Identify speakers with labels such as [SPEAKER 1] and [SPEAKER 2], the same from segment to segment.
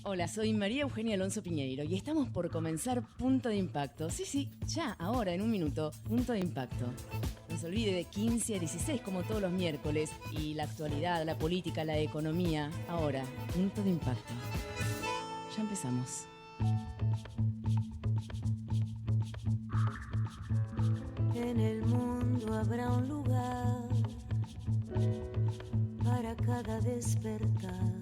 [SPEAKER 1] Hola, soy María Eugenia Alonso Piñeiro y estamos por comenzar Punto de Impacto. Sí, ya, ahora, en un minuto, Punto de Impacto. No se olvide de 15 a 16 como todos los miércoles y la actualidad, la política, la economía. Ahora, Punto de Impacto. Ya empezamos.
[SPEAKER 2] En el mundo habrá un lugar para cada despertar.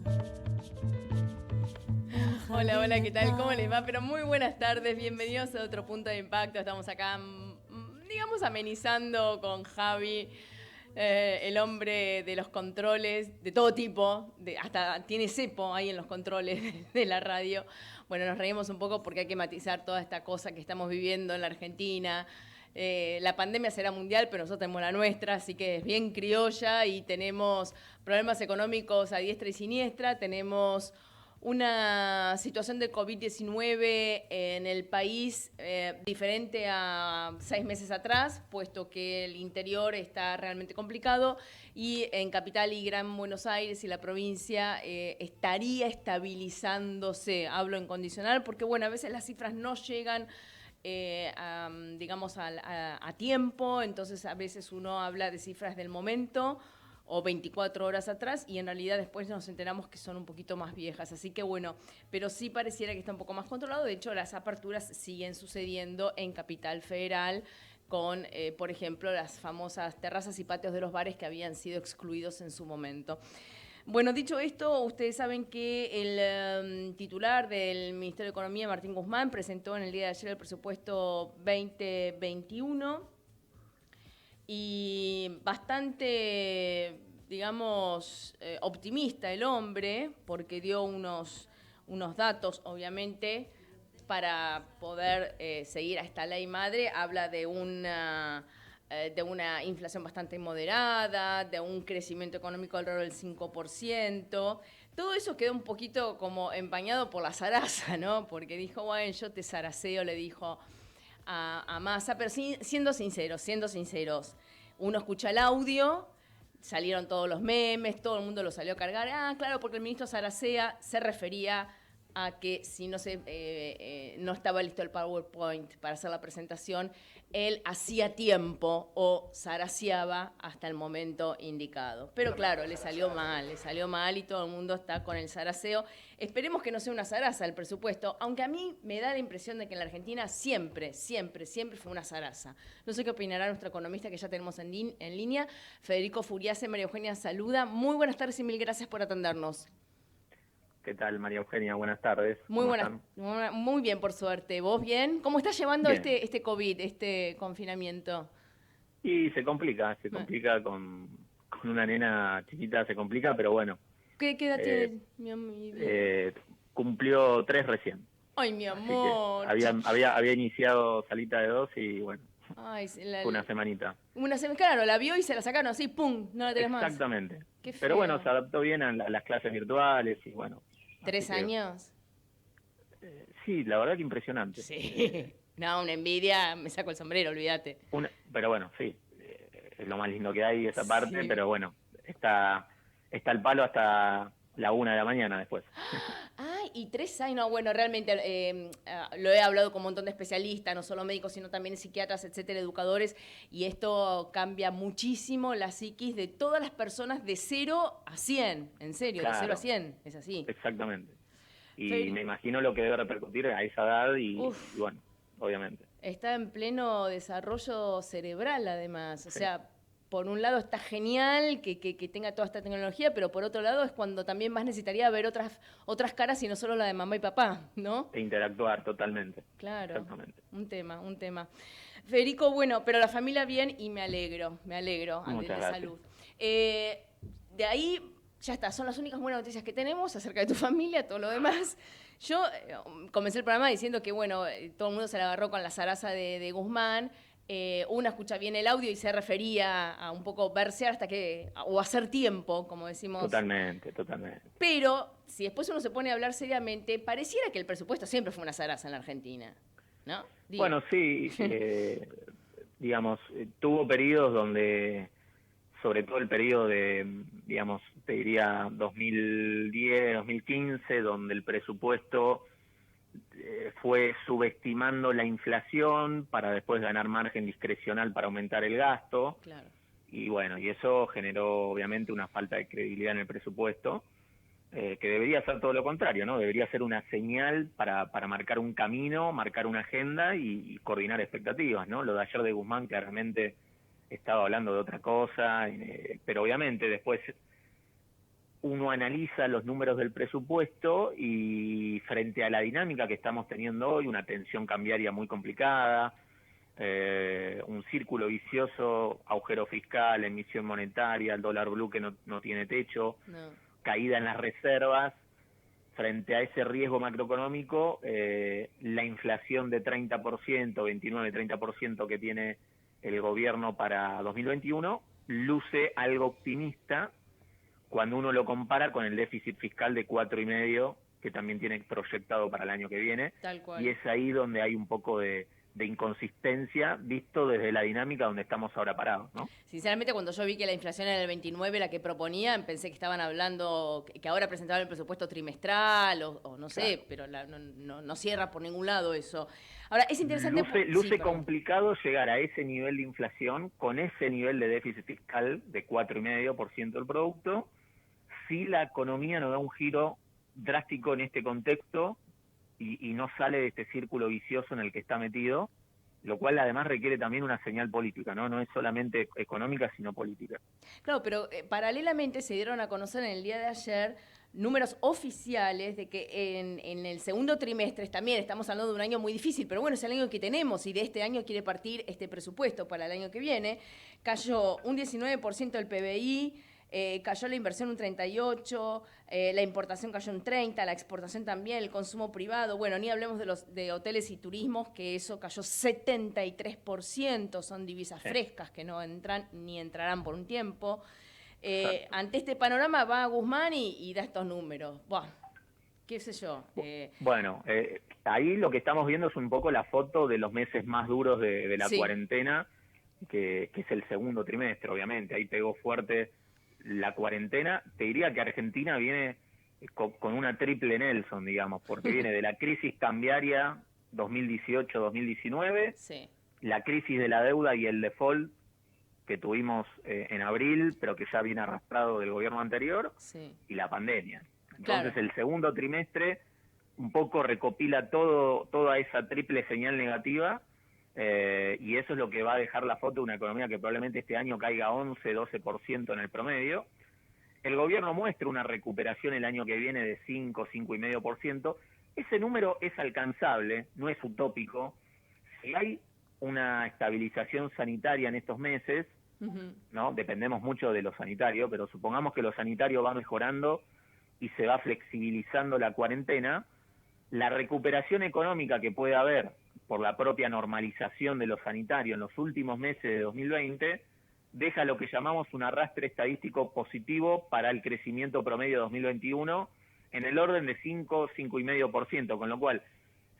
[SPEAKER 1] Hola, ¿qué tal? ¿Cómo les va? Pero muy buenas tardes, bienvenidos a otro Punto de Impacto. Estamos acá, digamos, amenizando con Javi, el hombre de los controles, de todo tipo, hasta tiene cepo ahí en los controles de la radio. Bueno, nos reímos un poco porque hay que matizar toda esta cosa que estamos viviendo en la Argentina. La pandemia será mundial, pero nosotros tenemos la nuestra, así que es bien criolla y tenemos problemas económicos a diestra y siniestra, tenemos una situación de COVID-19 en el país diferente a 6 meses atrás, puesto que el interior está realmente complicado y en Capital y Gran Buenos Aires y la provincia estaría estabilizándose, hablo en condicional, porque bueno, a veces las cifras no llegan digamos a tiempo, entonces a veces uno habla de cifras del momento o 24 horas atrás y en realidad después nos enteramos que son un poquito más viejas, así que bueno, pero sí pareciera que está un poco más controlado. De hecho, las aperturas siguen sucediendo en Capital Federal con, por ejemplo, las famosas terrazas y patios de los bares que habían sido excluidos en su momento. Bueno, dicho esto, ustedes saben que el titular del Ministerio de Economía, Martín Guzmán, presentó en el día de ayer el presupuesto 2021 y bastante, digamos, optimista el hombre, porque dio unos datos, obviamente, para poder seguir a esta ley madre. Habla de una inflación bastante moderada, de un crecimiento económico alrededor del 5%. Todo eso quedó un poquito como empañado por la zaraza, ¿no? Porque dijo, bueno, yo te zaraceo, le dijo a Massa, pero siendo sinceros. Uno escucha el audio, salieron todos los memes, todo el mundo lo salió a cargar. Ah, claro, porque el ministro zaracea, se refería a que si no estaba listo el PowerPoint para hacer la presentación, él hacía tiempo o zaraceaba hasta el momento indicado. Pero claro, le salió mal y todo el mundo está con el zaraceo. Esperemos que no sea una zaraza el presupuesto, aunque a mí me da la impresión de que en la Argentina siempre fue una zaraza. No sé qué opinará nuestro economista que ya tenemos en línea, Federico Furiase. María Eugenia saluda. Muy buenas tardes y mil gracias por atendernos.
[SPEAKER 3] ¿Qué tal, María Eugenia? Buenas tardes.
[SPEAKER 1] Muy buenas, muy bien, por suerte. ¿Vos bien? ¿Cómo estás llevando
[SPEAKER 3] Bien.
[SPEAKER 1] este COVID, este confinamiento?
[SPEAKER 3] Y se complica con una nena chiquita, se complica, pero bueno.
[SPEAKER 1] ¿Qué edad tiene mi vida?
[SPEAKER 3] Cumplió 3 recién.
[SPEAKER 1] Ay, mi amor.
[SPEAKER 3] Había iniciado salita de 2 y bueno,
[SPEAKER 1] ay,
[SPEAKER 3] fue una semanita.
[SPEAKER 1] Una semana, claro, la vio y se la sacaron así, ¡pum! No la tenés más.
[SPEAKER 3] Exactamente.
[SPEAKER 1] Qué feo.
[SPEAKER 3] Pero bueno, se adaptó bien a las clases virtuales y bueno.
[SPEAKER 1] 3 años.
[SPEAKER 3] Sí, la verdad que impresionante.
[SPEAKER 1] Sí. No, una envidia, me saco el sombrero, olvídate.
[SPEAKER 3] Pero bueno, sí, es lo más lindo que hay esa parte,
[SPEAKER 1] Sí.
[SPEAKER 3] pero bueno, está el palo hasta la 1 de la mañana después.
[SPEAKER 1] Ay, y 3 años, no, bueno, realmente lo he hablado con un montón de especialistas, no solo médicos, sino también psiquiatras, etcétera, educadores, y esto cambia muchísimo la psiquis de todas las personas de 0 a 100, en serio,
[SPEAKER 3] Claro.
[SPEAKER 1] de 0 a 100, es así.
[SPEAKER 3] Exactamente. Y
[SPEAKER 1] Sí.
[SPEAKER 3] me imagino lo que debe repercutir a esa edad y bueno, obviamente.
[SPEAKER 1] Está en pleno desarrollo cerebral, además, o
[SPEAKER 3] Sí.
[SPEAKER 1] sea, por un lado está genial que tenga toda esta tecnología, pero por otro lado es cuando también más necesitaría ver otras caras y no solo la de mamá y papá, ¿no?
[SPEAKER 3] E interactuar totalmente.
[SPEAKER 1] Claro,
[SPEAKER 3] Exactamente.
[SPEAKER 1] un tema. Federico, bueno, pero la familia bien y me alegro
[SPEAKER 3] Muchas
[SPEAKER 1] de
[SPEAKER 3] gracias.
[SPEAKER 1] salud. De ahí, ya está, son las únicas buenas noticias que tenemos acerca de tu familia, todo lo demás. Yo comencé el programa diciendo que, bueno, todo el mundo se la agarró con la zaraza de Guzmán. Uno escucha bien el audio y se refería a un poco versear o hacer tiempo, como decimos.
[SPEAKER 3] Totalmente.
[SPEAKER 1] Pero si después uno se pone a hablar seriamente, pareciera que el presupuesto siempre fue una zaraza en la Argentina, ¿no?
[SPEAKER 3] Bueno, sí, digamos, tuvo periodos donde sobre todo el periodo de, digamos, te diría 2010, 2015, donde el presupuesto fue subestimando la inflación para después ganar margen discrecional para aumentar el gasto.
[SPEAKER 1] Claro.
[SPEAKER 3] Y bueno, y eso generó obviamente una falta de credibilidad en el presupuesto, que debería ser todo lo contrario, ¿no? Debería ser una señal para marcar un camino, marcar una agenda y coordinar expectativas, ¿no? Lo de ayer de Guzmán claramente estaba hablando de otra cosa, pero obviamente después uno analiza los números del presupuesto y frente a la dinámica que estamos teniendo hoy, una tensión cambiaria muy complicada, un círculo vicioso, agujero fiscal, emisión monetaria, el dólar blue que no tiene techo, caída en las reservas, frente a ese riesgo macroeconómico, la inflación de 30%, 29-30% que tiene el gobierno para 2021, luce algo optimista cuando uno lo compara con el déficit fiscal de 4,5 que también tiene proyectado para el año que viene.
[SPEAKER 1] Tal cual.
[SPEAKER 3] Y es ahí donde hay un poco de inconsistencia visto desde la dinámica donde estamos ahora parados, ¿no?
[SPEAKER 1] Sinceramente, cuando yo vi que la inflación era el 29, la que proponían, pensé que estaban hablando, que ahora presentaban el presupuesto trimestral o no sé,
[SPEAKER 3] Claro.
[SPEAKER 1] pero no cierra por ningún lado eso. Ahora, es interesante...
[SPEAKER 3] Luce complicado llegar a ese nivel de inflación con ese nivel de déficit fiscal de 4,5% del producto, si la economía no da un giro drástico en este contexto y no sale de este círculo vicioso en el que está metido, lo cual además requiere también una señal política, ¿no? No es solamente económica, sino política.
[SPEAKER 1] Claro, pero paralelamente se dieron a conocer en el día de ayer números oficiales de que en el segundo trimestre, también estamos hablando de un año muy difícil, pero bueno, es el año que tenemos y de este año quiere partir este presupuesto para el año que viene. Cayó un 19% el PBI, cayó la inversión un 38%, la importación cayó un 30%, la exportación también, el consumo privado, bueno, ni hablemos de hoteles y turismos, que eso cayó 73%, son divisas frescas que no entran ni entrarán por un tiempo. Ante este panorama va Guzmán y da estos números. Buah, qué sé yo.
[SPEAKER 3] Bueno, ahí lo que estamos viendo es un poco la foto de los meses más duros de la cuarentena, que es el segundo trimestre, obviamente. Ahí pegó fuerte la cuarentena. Te diría que Argentina viene con una triple Nelson, digamos, porque viene de la crisis cambiaria 2018-2019, la crisis de la deuda y el default que tuvimos en abril, pero que ya viene arrastrado del gobierno anterior, y la pandemia. Entonces el segundo trimestre un poco recopila toda esa triple señal negativa, y eso es lo que va a dejar la foto de una economía que probablemente este año caiga 11-12% en el promedio. El gobierno muestra una recuperación el año que viene de 5-5,5%. Ese número es alcanzable, no es utópico. Si hay una estabilización sanitaria en estos meses, ¿no? Dependemos mucho de lo sanitario, pero supongamos que lo sanitario va mejorando y se va flexibilizando la cuarentena, la recuperación económica que puede haber por la propia normalización de lo sanitario en los últimos meses de 2020 deja lo que llamamos un arrastre estadístico positivo para el crecimiento promedio de 2021 en el orden de 5-5,5%, con lo cual,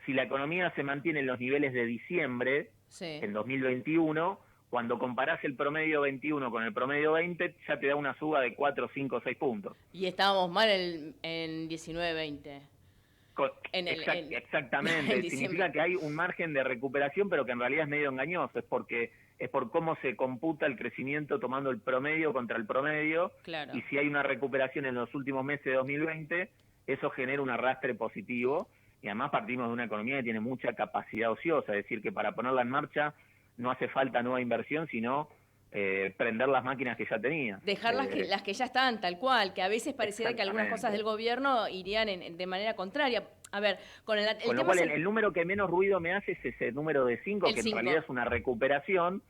[SPEAKER 3] si la economía se mantiene en los niveles de diciembre, en 2021, cuando comparás el promedio 21 con el promedio 20, ya te da una suba de 4, 5, 6 puntos.
[SPEAKER 1] Y estábamos mal en 19-20.
[SPEAKER 3] Exactamente, significa que hay un margen de recuperación, pero que en realidad es medio engañoso, es por cómo se computa el crecimiento tomando el promedio contra el promedio, y si hay una recuperación en los últimos meses de 2020, eso genera un arrastre positivo, y además partimos de una economía que tiene mucha capacidad ociosa, es decir, que para ponerla en marcha no hace falta nueva inversión, sino prender las máquinas que ya tenía.
[SPEAKER 1] Dejar las que ya están, tal cual, que a veces pareciera que algunas cosas del gobierno irían de manera contraria. A ver, con
[SPEAKER 3] lo cual el número que menos ruido me hace es ese número de 5, que en realidad es una recuperación.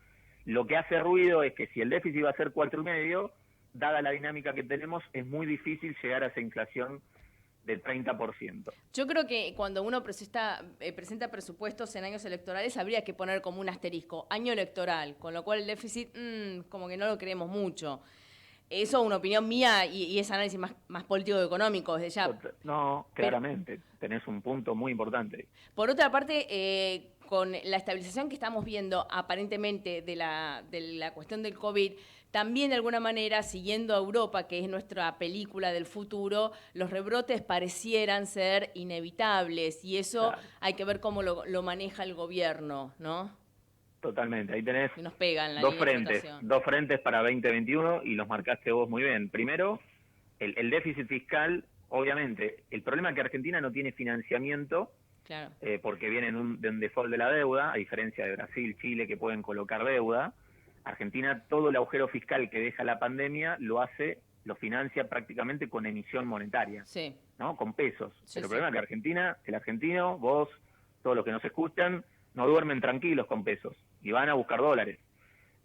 [SPEAKER 3] Lo que hace ruido es que si el déficit va a ser 4,5, dada la dinámica que tenemos, es muy difícil llegar a esa inflación del 30%.
[SPEAKER 1] Yo creo que cuando uno presenta presupuestos en años electorales habría que poner como un asterisco, año electoral, con lo cual el déficit como que no lo queremos mucho. Eso es una opinión mía y es análisis más político-económico desde ya.
[SPEAKER 3] No, claramente, tenés un punto muy importante.
[SPEAKER 1] Por otra parte, con la estabilización que estamos viendo aparentemente de la cuestión del COVID, también de alguna manera, siguiendo a Europa, que es nuestra película del futuro, los rebrotes parecieran ser inevitables y eso hay que ver cómo lo maneja el gobierno, ¿no?
[SPEAKER 3] Totalmente, ahí tenés
[SPEAKER 1] que nos pegan la
[SPEAKER 3] dos frentes para 2021 y los marcaste vos muy bien. Primero, el déficit fiscal, obviamente, el problema es que Argentina no tiene financiamiento,
[SPEAKER 1] claro.
[SPEAKER 3] Porque viene de un default de la deuda, a diferencia de Brasil, Chile, que pueden colocar deuda. Argentina, todo el agujero fiscal que deja la pandemia lo financia prácticamente con emisión monetaria,
[SPEAKER 1] sí.
[SPEAKER 3] ¿no? Con pesos.
[SPEAKER 1] Sí,
[SPEAKER 3] Pero el problema es que Argentina, el argentino, vos, todos los que nos escuchan, no duermen tranquilos con pesos y van a buscar dólares.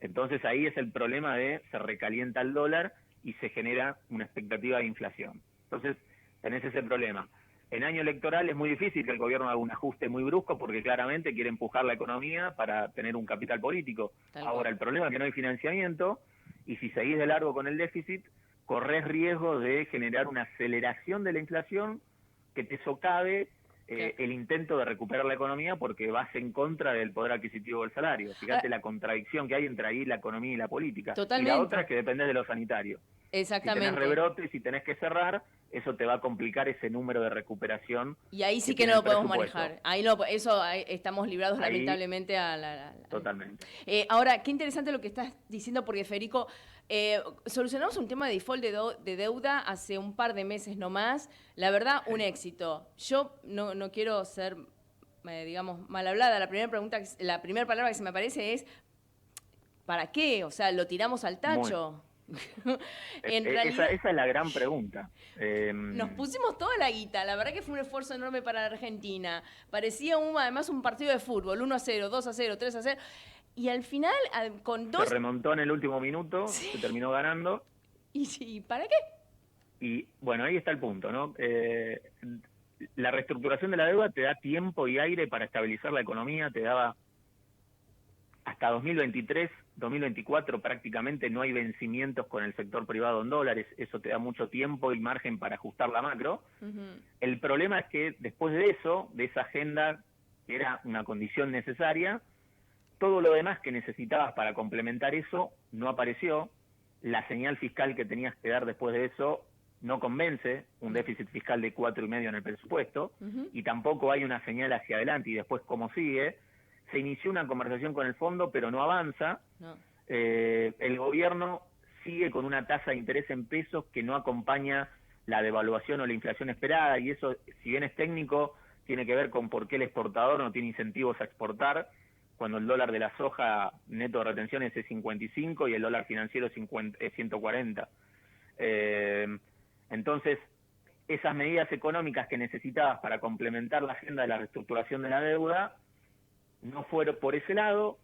[SPEAKER 3] Entonces ahí es el problema se recalienta el dólar y se genera una expectativa de inflación. Entonces tenés ese problema. En año electoral es muy difícil que el gobierno haga un ajuste muy brusco porque claramente quiere empujar la economía para tener un capital político. Ahora, el problema es que no hay financiamiento y si seguís de largo con el déficit, corres riesgo de generar una aceleración de la inflación que te socave el intento de recuperar la economía porque vas en contra del poder adquisitivo del salario. Fíjate la contradicción que hay entre ahí la economía y la política.
[SPEAKER 1] Totalmente.
[SPEAKER 3] Y la otra es que depende de lo sanitario.
[SPEAKER 1] Exactamente.
[SPEAKER 3] Si tenés rebrotes, si tenés que cerrar, eso te va a complicar ese número de recuperación.
[SPEAKER 1] Y ahí sí que no lo podemos manejar. Ahí estamos librados lamentablemente a
[SPEAKER 3] Totalmente.
[SPEAKER 1] Ahora, qué interesante lo que estás diciendo, porque Federico, solucionamos un tema de default de deuda hace un par de meses nomás. La verdad, un éxito. Yo no quiero ser, digamos, mal hablada. La primera palabra que se me aparece es ¿para qué? O sea, ¿lo tiramos al tacho?
[SPEAKER 3] Esa es la gran pregunta.
[SPEAKER 1] Nos pusimos toda la guita, la verdad que fue un esfuerzo enorme para la Argentina. Parecía además un partido de fútbol, 1-0, 2-0, 3-0. Y al final, con dos...
[SPEAKER 3] Se remontó en el último minuto,
[SPEAKER 1] sí.
[SPEAKER 3] Se terminó ganando.
[SPEAKER 1] ¿Y para qué?
[SPEAKER 3] Y bueno, ahí está el punto, ¿no? La reestructuración de la deuda te da tiempo y aire para estabilizar la economía, te daba hasta 2023, 2024 prácticamente no hay vencimientos con el sector privado en dólares, eso te da mucho tiempo y margen para ajustar la macro. El problema es que después de eso, de esa agenda que era una condición necesaria, todo lo demás que necesitabas para complementar eso no apareció, la señal fiscal que tenías que dar después de eso no convence, un déficit fiscal de 4,5 en el presupuesto, y tampoco hay una señal hacia adelante y después cómo sigue. Se inició una conversación con el fondo, pero no avanza. No. El gobierno sigue con una tasa de interés en pesos que no acompaña la devaluación o la inflación esperada, y eso, si bien es técnico, tiene que ver con por qué el exportador no tiene incentivos a exportar, cuando el dólar de la soja neto de retenciones es 55 y el dólar financiero es 140. Entonces, esas medidas económicas que necesitabas para complementar la agenda de la reestructuración de la deuda no fueron por ese lado,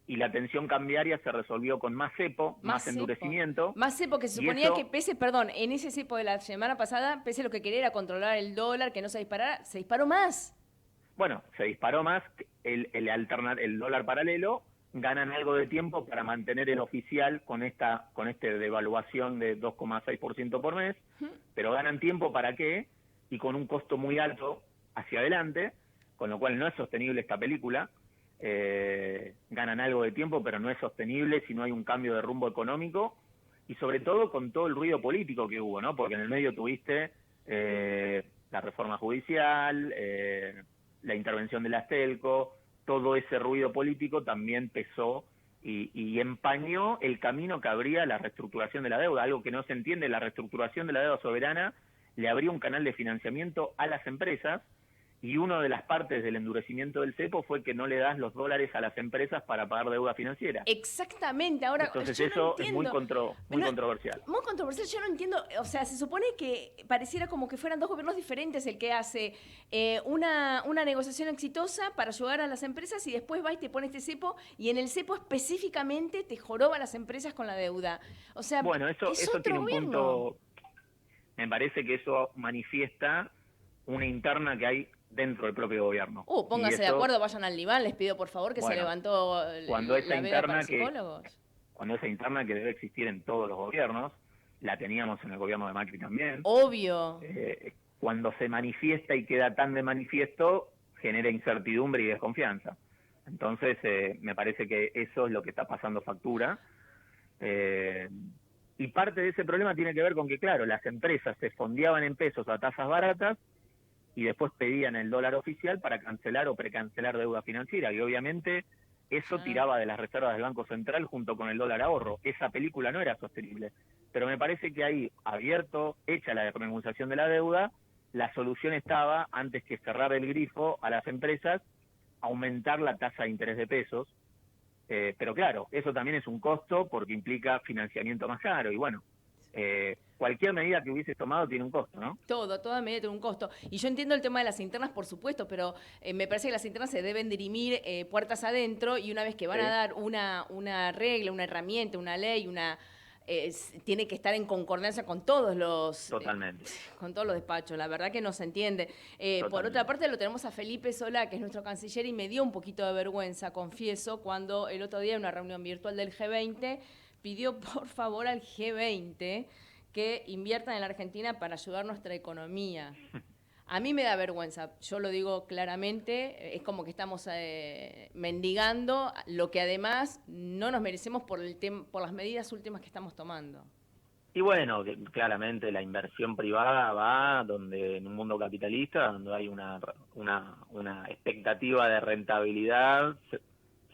[SPEAKER 3] y la tensión cambiaria se resolvió con más cepo, más endurecimiento.
[SPEAKER 1] Más cepo, que se suponía que en ese cepo de la semana pasada, pese a lo que quería era controlar el dólar, que no se disparara, se disparó más.
[SPEAKER 3] Bueno, se disparó más, el dólar paralelo, ganan algo de tiempo para mantener el oficial con esta devaluación de 2,6% por mes, pero ganan tiempo ¿para qué? Y con un costo muy alto hacia adelante, con lo cual no es sostenible esta película. Ganan algo de tiempo, pero no es sostenible si no hay un cambio de rumbo económico, y sobre todo con todo el ruido político que hubo, ¿no? Porque en el medio tuviste la reforma judicial, la intervención de la Astelco, todo ese ruido político también pesó y empañó el camino que abría la reestructuración de la deuda, algo que no se entiende. La reestructuración de la deuda soberana le abrió un canal de financiamiento a las empresas, y una de las partes del endurecimiento del cepo fue que no le das los dólares a las empresas para pagar deuda financiera.
[SPEAKER 1] Exactamente. Ahora,
[SPEAKER 3] entonces eso es muy controversial.
[SPEAKER 1] Muy controversial, yo no entiendo. O sea, se supone que pareciera como que fueran dos gobiernos diferentes el que hace una negociación exitosa para ayudar a las empresas, y después va y te pone este cepo, y en el cepo específicamente te joroba a las empresas con la deuda. O sea,
[SPEAKER 3] bueno, eso tiene un punto. Me parece que eso manifiesta una interna que hay dentro del propio gobierno.
[SPEAKER 1] Pónganse de acuerdo, vayan al diván, les pido por favor, que se levantó
[SPEAKER 3] cuando esa
[SPEAKER 1] la veda para psicólogos.
[SPEAKER 3] Cuando esa interna que debe existir en todos los gobiernos, la teníamos en el gobierno de Macri también.
[SPEAKER 1] Obvio.
[SPEAKER 3] Cuando se manifiesta y queda tan de manifiesto, genera incertidumbre y desconfianza. Entonces, me parece que eso es lo que está pasando factura. Y parte de ese problema tiene que ver con que, claro, las empresas se fondeaban en pesos a tasas baratas y después pedían el dólar oficial para cancelar o precancelar deuda financiera. Y obviamente eso tiraba de las reservas del Banco Central junto con el dólar ahorro. Esa película no era sostenible. Pero me parece que ahí, hecha la renegociación de la deuda, la solución estaba, antes que cerrar el grifo a las empresas, aumentar la tasa de interés de pesos. Pero claro, eso también es un costo porque implica financiamiento más caro. Y bueno, cualquier medida que hubieses tomado tiene un costo, ¿no?
[SPEAKER 1] Toda medida tiene un costo. Y yo entiendo el tema de las internas, por supuesto, pero me parece que las internas se deben dirimir puertas adentro, y una vez que van a dar una regla, una herramienta, una ley, tiene que estar en concordancia con todos los...
[SPEAKER 3] Totalmente.
[SPEAKER 1] Con todos los despachos. La verdad que no se entiende. Por otra parte, lo tenemos a Felipe Solá, que es nuestro canciller, y me dio un poquito de vergüenza, confieso, cuando el otro día en una reunión virtual del G20 pidió por favor al G20 que inviertan en la Argentina para ayudar nuestra economía. A mí me da vergüenza, yo lo digo claramente, es como que estamos mendigando lo que además no nos merecemos por las medidas últimas que estamos tomando.
[SPEAKER 4] Y bueno, claramente la inversión privada va donde en un mundo capitalista, donde hay una expectativa de rentabilidad,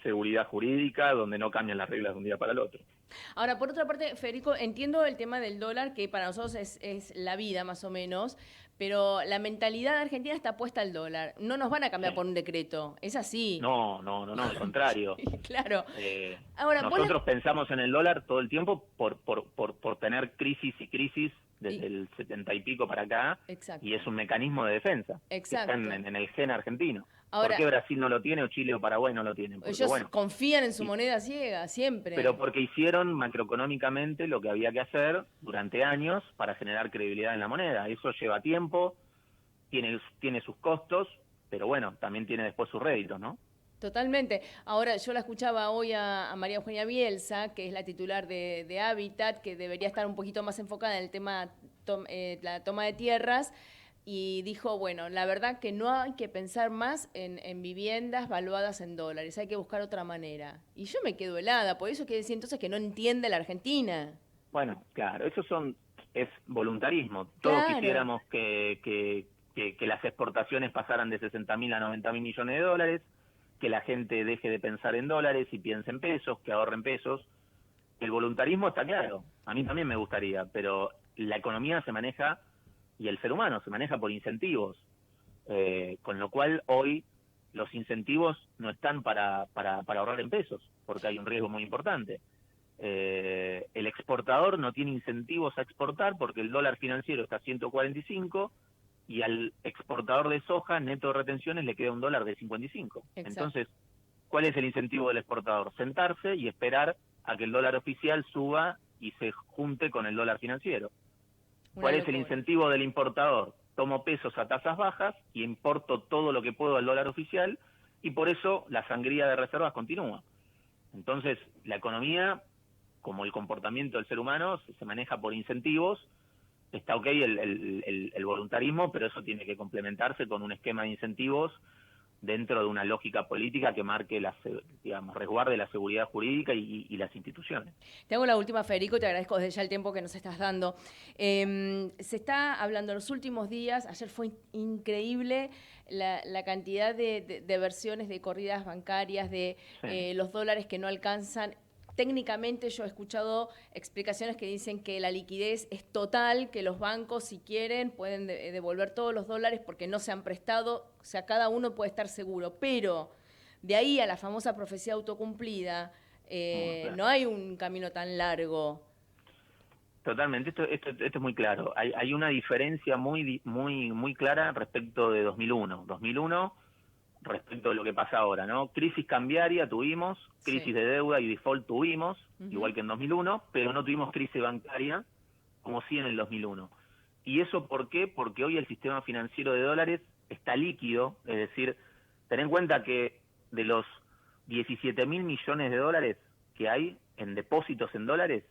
[SPEAKER 4] seguridad jurídica, donde no cambian las reglas de un día para el otro.
[SPEAKER 1] Ahora, por otra parte, Federico, entiendo el tema del dólar, que para nosotros es la vida más o menos, pero la mentalidad de Argentina está puesta al dólar. No nos van a cambiar por un decreto, es así.
[SPEAKER 4] No, al contrario.
[SPEAKER 1] Claro.
[SPEAKER 4] Ahora, nosotros pensamos en el dólar todo el tiempo por tener crisis y crisis desde el 70 y pico para acá.
[SPEAKER 1] Exacto.
[SPEAKER 4] Y es un mecanismo de defensa.
[SPEAKER 1] Exacto.
[SPEAKER 4] Que está en el gen argentino.
[SPEAKER 1] Ahora,
[SPEAKER 4] ¿por qué Brasil no lo tiene o Chile o Paraguay no lo tienen? Porque,
[SPEAKER 1] ellos confían en su moneda ciega, siempre.
[SPEAKER 4] Pero porque hicieron macroeconómicamente lo que había que hacer durante años para generar credibilidad en la moneda. Eso lleva tiempo, tiene sus costos, pero bueno, también tiene después sus réditos, ¿no?
[SPEAKER 1] Totalmente. Ahora, yo la escuchaba hoy a María Eugenia Bielsa, que es la titular de Hábitat, que debería estar un poquito más enfocada en el tema la toma de tierras, y dijo, bueno, la verdad que no hay que pensar más en viviendas valuadas en dólares, hay que buscar otra manera. Y yo me quedo helada, por eso que decía entonces que no entiende la Argentina.
[SPEAKER 4] Bueno, claro, es voluntarismo. Todos quisiéramos que las exportaciones pasaran de 60.000 a 90.000 millones de dólares, que la gente deje de pensar en dólares y piense en pesos, que ahorren pesos. El voluntarismo está claro, a mí también me gustaría, pero la economía se maneja y el ser humano se maneja por incentivos, con lo cual hoy los incentivos no están para ahorrar en pesos, porque hay un riesgo muy importante. El exportador no tiene incentivos a exportar porque el dólar financiero está a 145 y al exportador de soja, neto de retenciones, le queda $1 de 55. Exacto. Entonces, ¿cuál es el incentivo del exportador? Sentarse y esperar a que el dólar oficial suba y se junte con el dólar financiero. ¿Cuál es el incentivo del importador? Tomo pesos a tasas bajas y importo todo lo que puedo al dólar oficial, y por eso la sangría de reservas continúa. Entonces, la economía, como el comportamiento del ser humano, se maneja por incentivos. Está ok el voluntarismo, pero eso tiene que complementarse con un esquema de incentivos dentro de una lógica política que marque, resguarde la seguridad jurídica y las instituciones.
[SPEAKER 1] Te hago la última, Federico, te agradezco desde ya el tiempo que nos estás dando. Se está hablando en los últimos días, ayer fue increíble la cantidad de versiones de corridas bancarias, de los dólares que no alcanzan. Técnicamente yo he escuchado explicaciones que dicen que la liquidez es total, que los bancos, si quieren, pueden devolver todos los dólares porque no se han prestado, o sea, cada uno puede estar seguro. Pero de ahí a la famosa profecía autocumplida, no hay un camino tan largo.
[SPEAKER 4] Totalmente, esto es muy claro. Hay una diferencia muy clara respecto de 2001. 2001 respecto de lo que pasa ahora, ¿no? Crisis cambiaria tuvimos, crisis de deuda y default tuvimos, igual que en 2001, pero no tuvimos crisis bancaria como sí en el 2001. ¿Y eso por qué? Porque hoy el sistema financiero de dólares está líquido, es decir, ten en cuenta que de los 17.000 millones de dólares que hay en depósitos en dólares,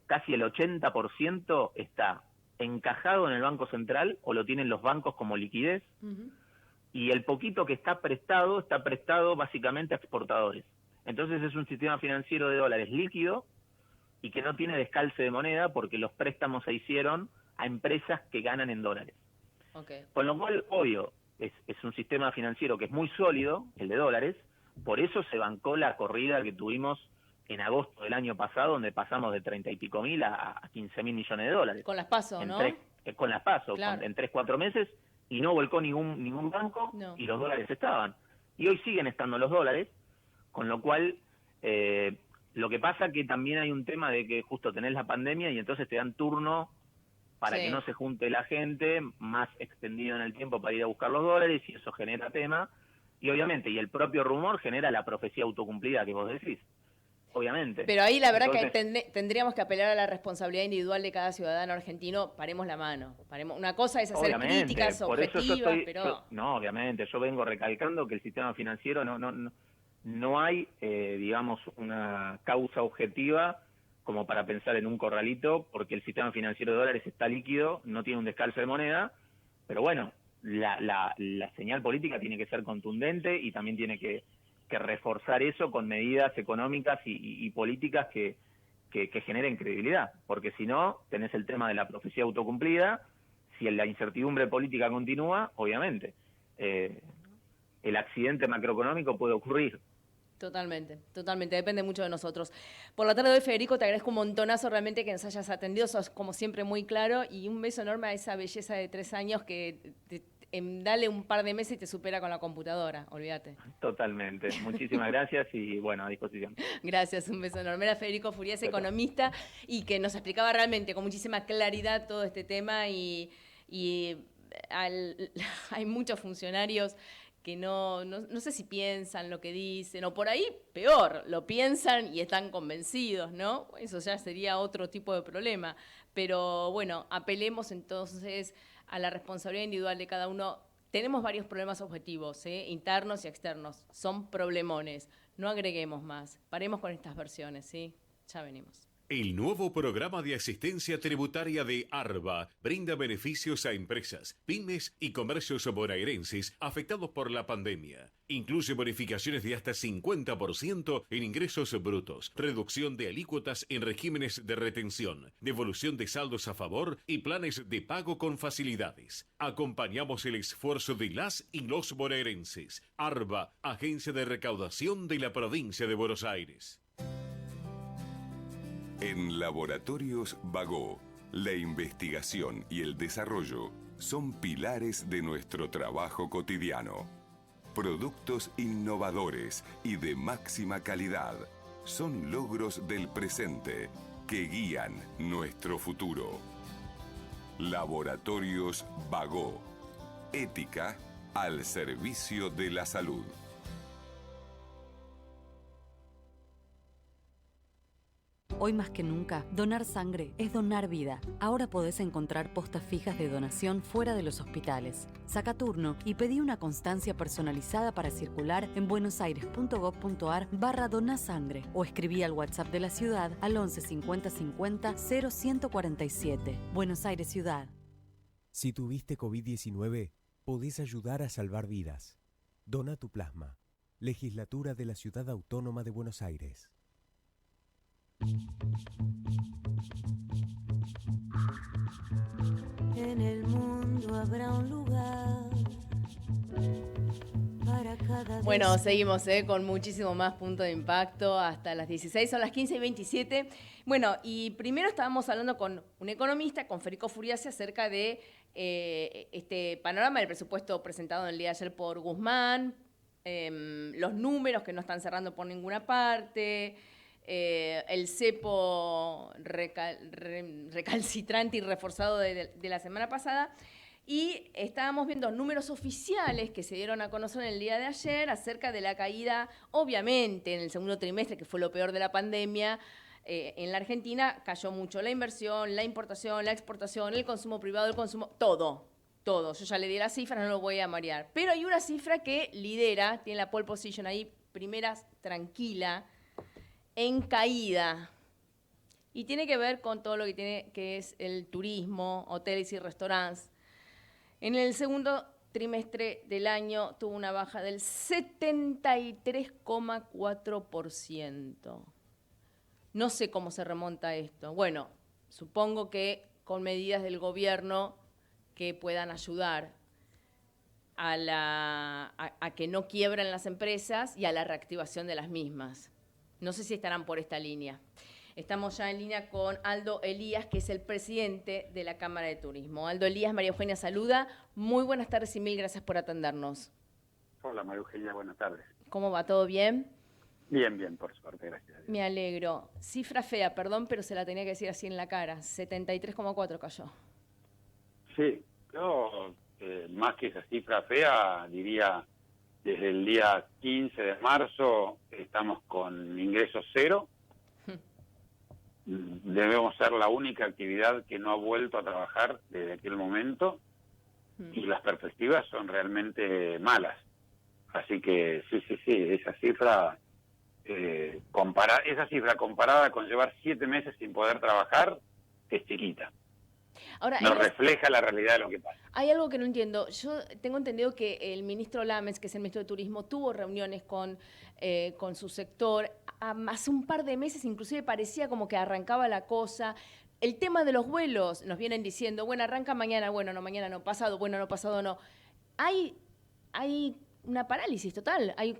[SPEAKER 4] casi el 80% está encajado en el Banco Central o lo tienen los bancos como liquidez, y el poquito que está prestado básicamente a exportadores. Entonces es un sistema financiero de dólares líquido y que no tiene descalce de moneda porque los préstamos se hicieron a empresas que ganan en dólares.
[SPEAKER 1] Okay.
[SPEAKER 4] Con lo cual, obvio, es un sistema financiero que es muy sólido, el de dólares, por eso se bancó la corrida que tuvimos en agosto del año pasado, donde pasamos de 30 y pico mil a 15 mil millones de dólares.
[SPEAKER 1] Con las PASO, ¿no?
[SPEAKER 4] Con las PASO,
[SPEAKER 1] claro.
[SPEAKER 4] En 3-4 meses, y no volcó ningún banco, no. Y los dólares estaban. Y hoy siguen estando los dólares, con lo cual, lo que pasa que también hay un tema de que justo tenés la pandemia y entonces te dan turno para que no se junte la gente, más extendido en el tiempo para ir a buscar los dólares, y eso genera tema. Y obviamente, y el propio rumor genera la profecía autocumplida que vos decís. Obviamente.
[SPEAKER 1] Pero ahí la verdad que tendríamos que apelar a la responsabilidad individual de cada ciudadano argentino. Paremos la mano. Una cosa es hacer críticas objetivas, pero...
[SPEAKER 4] No, obviamente. Yo vengo recalcando que el sistema financiero no hay, digamos, una causa objetiva como para pensar en un corralito, porque el sistema financiero de dólares está líquido, no tiene un descalce de moneda, pero bueno, la señal política tiene que ser contundente y también tiene que reforzar eso con medidas económicas y políticas que generen credibilidad, porque si no, tenés el tema de la profecía autocumplida. Si la incertidumbre política continúa, obviamente, el accidente macroeconómico puede ocurrir.
[SPEAKER 1] Totalmente, depende mucho de nosotros. Por la tarde de hoy, Federico, te agradezco un montonazo realmente que nos hayas atendido, sos como siempre muy claro, y un beso enorme a esa belleza de 3 años que... dale un par de meses y te supera con la computadora, olvídate.
[SPEAKER 4] Totalmente. Muchísimas gracias y bueno, a disposición.
[SPEAKER 1] Gracias, un beso enorme. Era Federico Furiase, economista, y que nos explicaba realmente con muchísima claridad todo este tema y hay muchos funcionarios que no sé si piensan lo que dicen, o por ahí, peor, lo piensan y están convencidos, ¿no? Eso ya sería otro tipo de problema. Pero bueno, apelemos entonces a la responsabilidad individual de cada uno. Tenemos varios problemas objetivos, internos y externos. Son problemones. No agreguemos más. Paremos con estas versiones, ¿sí? Ya venimos.
[SPEAKER 5] El nuevo programa de asistencia tributaria de ARBA brinda beneficios a empresas, pymes y comercios bonaerenses afectados por la pandemia. Incluye bonificaciones de hasta 50% en ingresos brutos, reducción de alícuotas en regímenes de retención, devolución de saldos a favor y planes de pago con facilidades. Acompañamos el esfuerzo de las y los bonaerenses. ARBA, Agencia de Recaudación de la Provincia de Buenos Aires.
[SPEAKER 6] En Laboratorios Bagó, la investigación y el desarrollo son pilares de nuestro trabajo cotidiano. Productos innovadores y de máxima calidad son logros del presente que guían nuestro futuro. Laboratorios Bagó, ética al servicio de la salud.
[SPEAKER 7] Hoy más que nunca, donar sangre es donar vida. Ahora podés encontrar postas fijas de donación fuera de los hospitales. Saca turno y pedí una constancia personalizada para circular en buenosaires.gov.ar/donasangre o escribí al WhatsApp de la ciudad al 11 50 50 0147. Buenos Aires Ciudad.
[SPEAKER 8] Si tuviste COVID-19, podés ayudar a salvar vidas. Dona tu plasma. Legislatura de la Ciudad Autónoma de Buenos Aires.
[SPEAKER 2] En el mundo habrá un lugar para cada...
[SPEAKER 1] Bueno, seguimos con muchísimo más punto de impacto hasta las 16, son las 15:27. Bueno, y primero estábamos hablando con un economista, con Federico Furiase, acerca de este panorama del presupuesto presentado el día de ayer por Guzmán, los números que no están cerrando por ninguna parte, el cepo recalcitrante y reforzado de la semana pasada, y estábamos viendo números oficiales que se dieron a conocer en el día de ayer acerca de la caída, obviamente, en el segundo trimestre, que fue lo peor de la pandemia. En la Argentina cayó mucho la inversión, la importación, la exportación, el consumo privado, el consumo, todo. Yo ya le di las cifras, no lo voy a marear. Pero hay una cifra que lidera, tiene la pole position ahí, primeras, tranquila, en caída, y tiene que ver con todo lo que es el turismo, hoteles y restaurantes. En el segundo trimestre del año tuvo una baja del 73,4%. No sé cómo se remonta esto. Bueno, supongo que con medidas del gobierno que puedan ayudar a que no quiebren las empresas y a la reactivación de las mismas. No sé si estarán por esta línea. Estamos ya en línea con Aldo Elías, que es el presidente de la Cámara de Turismo. Aldo Elías, María Eugenia saluda. Muy buenas tardes y mil gracias por atendernos.
[SPEAKER 9] Hola María Eugenia, buenas tardes.
[SPEAKER 1] ¿Cómo va? ¿Todo bien?
[SPEAKER 9] Bien, por suerte, gracias a Dios.
[SPEAKER 1] Me alegro. Cifra fea, perdón, pero se la tenía que decir así en la cara. 73,4 cayó.
[SPEAKER 9] Sí, yo más que esa cifra fea, diría desde el día 15 de marzo estamos con ingresos cero. Debemos ser la única actividad que no ha vuelto a trabajar desde aquel momento y las perspectivas son realmente malas. Así que sí, esa cifra comparada con llevar 7 meses sin poder trabajar es chiquita.
[SPEAKER 1] Ahora,
[SPEAKER 9] no refleja la realidad de lo que pasa.
[SPEAKER 1] Hay algo que no entiendo. Yo tengo entendido que el ministro Lames, que es el ministro de Turismo, tuvo reuniones con su sector. Hace un par de meses inclusive parecía como que arrancaba la cosa. El tema de los vuelos, nos vienen diciendo, bueno, arranca mañana, bueno, no, mañana no, pasado, bueno, no, pasado no. Hay una parálisis total. Hay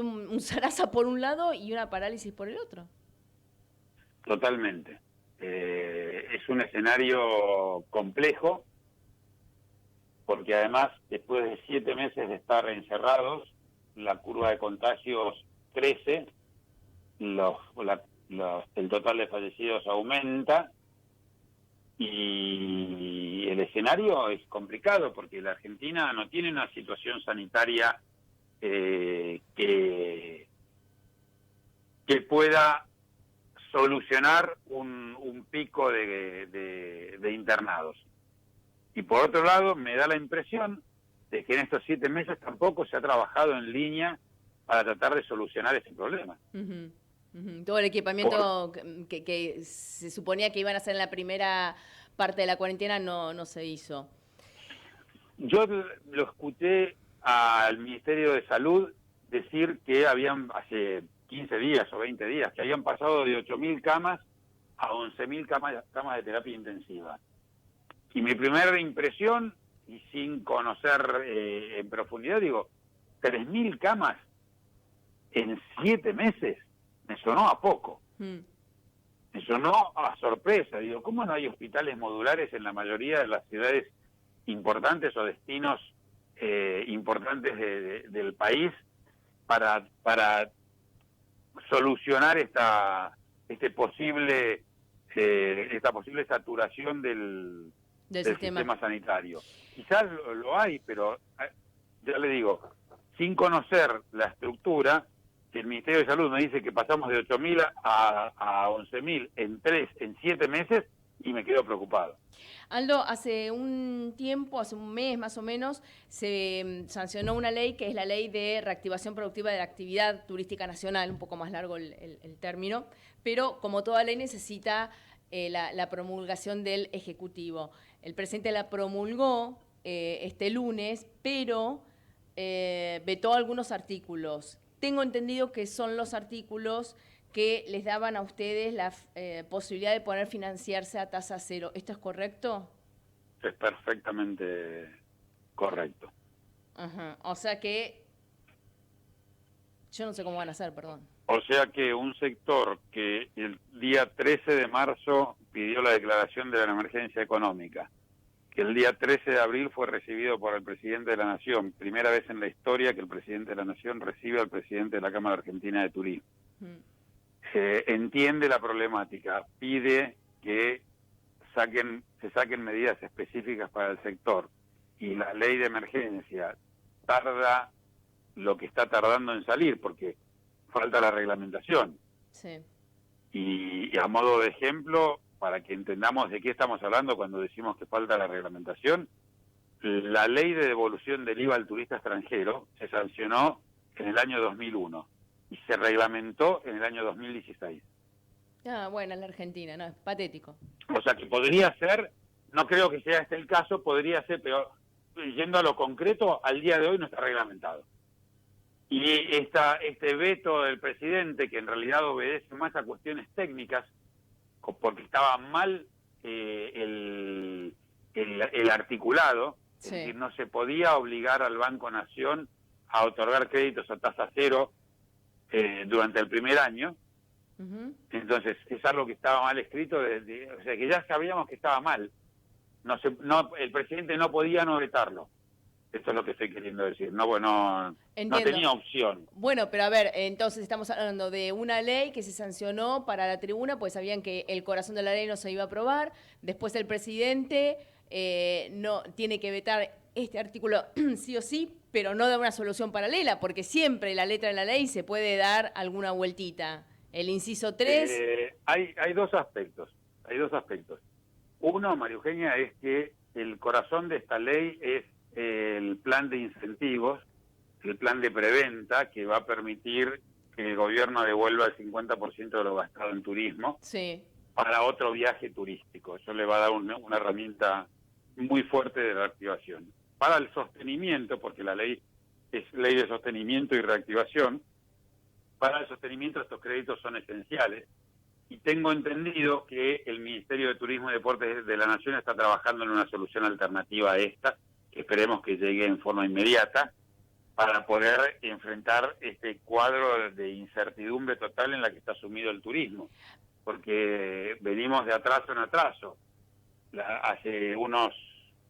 [SPEAKER 1] un zaraza por un lado y una parálisis por el otro.
[SPEAKER 9] Totalmente. Es un escenario complejo, porque además, después de 7 meses de estar encerrados, la curva de contagios crece, el total de fallecidos aumenta, y el escenario es complicado, porque la Argentina no tiene una situación sanitaria que pueda solucionar un pico de internados. Y por otro lado, me da la impresión de que en estos 7 meses tampoco se ha trabajado en línea para tratar de solucionar ese problema.
[SPEAKER 1] Todo el equipamiento que se suponía que iban a hacer en la primera parte de la cuarentena no se hizo.
[SPEAKER 9] Yo lo escuché al Ministerio de Salud decir que habían hace 15 días o 20 días, que habían pasado de 8.000 camas a 11.000 camas de terapia intensiva. Y mi primera impresión, y sin conocer en profundidad, digo, 3.000 camas en 7 meses, me sonó a poco. Me sonó a sorpresa. Digo, ¿cómo no hay hospitales modulares en la mayoría de las ciudades importantes o destinos importantes del país para solucionar esta posible saturación del sistema sanitario? Quizás lo hay, pero ya le digo, sin conocer la estructura, el Ministerio de Salud me dice que pasamos de 8.000 a 11.000 en 7 meses, y me quedo preocupado.
[SPEAKER 1] Aldo, hace un tiempo, hace un mes más o menos, se sancionó una ley que es la Ley de Reactivación Productiva de la Actividad Turística Nacional, un poco más largo el término, pero como toda ley necesita la promulgación del Ejecutivo. El presidente la promulgó este lunes, pero vetó algunos artículos. Tengo entendido que son los artículos que les daban a ustedes la posibilidad de poder financiarse a tasa cero. ¿Esto es correcto?
[SPEAKER 9] Es perfectamente correcto.
[SPEAKER 1] Ajá. O sea que... Yo no sé cómo van a hacer, perdón.
[SPEAKER 9] O sea que un sector que el día 13 de marzo pidió la declaración de la emergencia económica, que el día 13 de abril fue recibido por el presidente de la Nación, primera vez en la historia que el presidente de la Nación recibe al presidente de la Cámara Argentina de Turismo. Entiende la problemática, pide que se saquen medidas específicas para el sector, y la ley de emergencia tarda lo que está tardando en salir, porque falta la reglamentación.
[SPEAKER 1] Sí.
[SPEAKER 9] Y a modo de ejemplo, para que entendamos de qué estamos hablando cuando decimos que falta la reglamentación, la ley de devolución del IVA al turista extranjero se sancionó en el año 2001 y se reglamentó en el año 2016.
[SPEAKER 1] Bueno, en la Argentina, no, es patético.
[SPEAKER 9] O sea que podría ser, no creo que sea este el caso, podría ser, pero yendo a lo concreto, al día de hoy no está reglamentado. Y este veto del presidente, que en realidad obedece más a cuestiones técnicas, porque estaba mal el articulado, sí. Es decir, no se podía obligar al Banco Nación a otorgar créditos a tasa cero durante el primer año. Uh-huh. Entonces, es algo que estaba mal escrito, o sea, que ya sabíamos que estaba mal. El presidente no podía no vetarlo. Esto es lo que estoy queriendo decir. No tenía opción.
[SPEAKER 1] Bueno, pero a ver, entonces estamos hablando de una ley que se sancionó para la tribuna, pues sabían que el corazón de la ley no se iba a aprobar. Después el presidente no tiene que vetar este artículo sí o sí, pero no da una solución paralela, porque siempre la letra de la ley se puede dar alguna vueltita. El inciso 3...
[SPEAKER 9] Hay dos aspectos. Uno, María Eugenia, es que el corazón de esta ley es el plan de incentivos, el plan de preventa, que va a permitir que el gobierno devuelva el 50% de lo gastado en turismo, sí, para otro viaje turístico. Eso le va a dar una herramienta muy fuerte de reactivación. Para el sostenimiento, porque la ley es ley de sostenimiento y reactivación, para el sostenimiento estos créditos son esenciales. Y tengo entendido que el Ministerio de Turismo y Deportes de la Nación está trabajando en una solución alternativa a esta, que esperemos que llegue en forma inmediata, para poder enfrentar este cuadro de incertidumbre total en la que está sumido el turismo. Porque venimos de atraso en atraso. Hace unos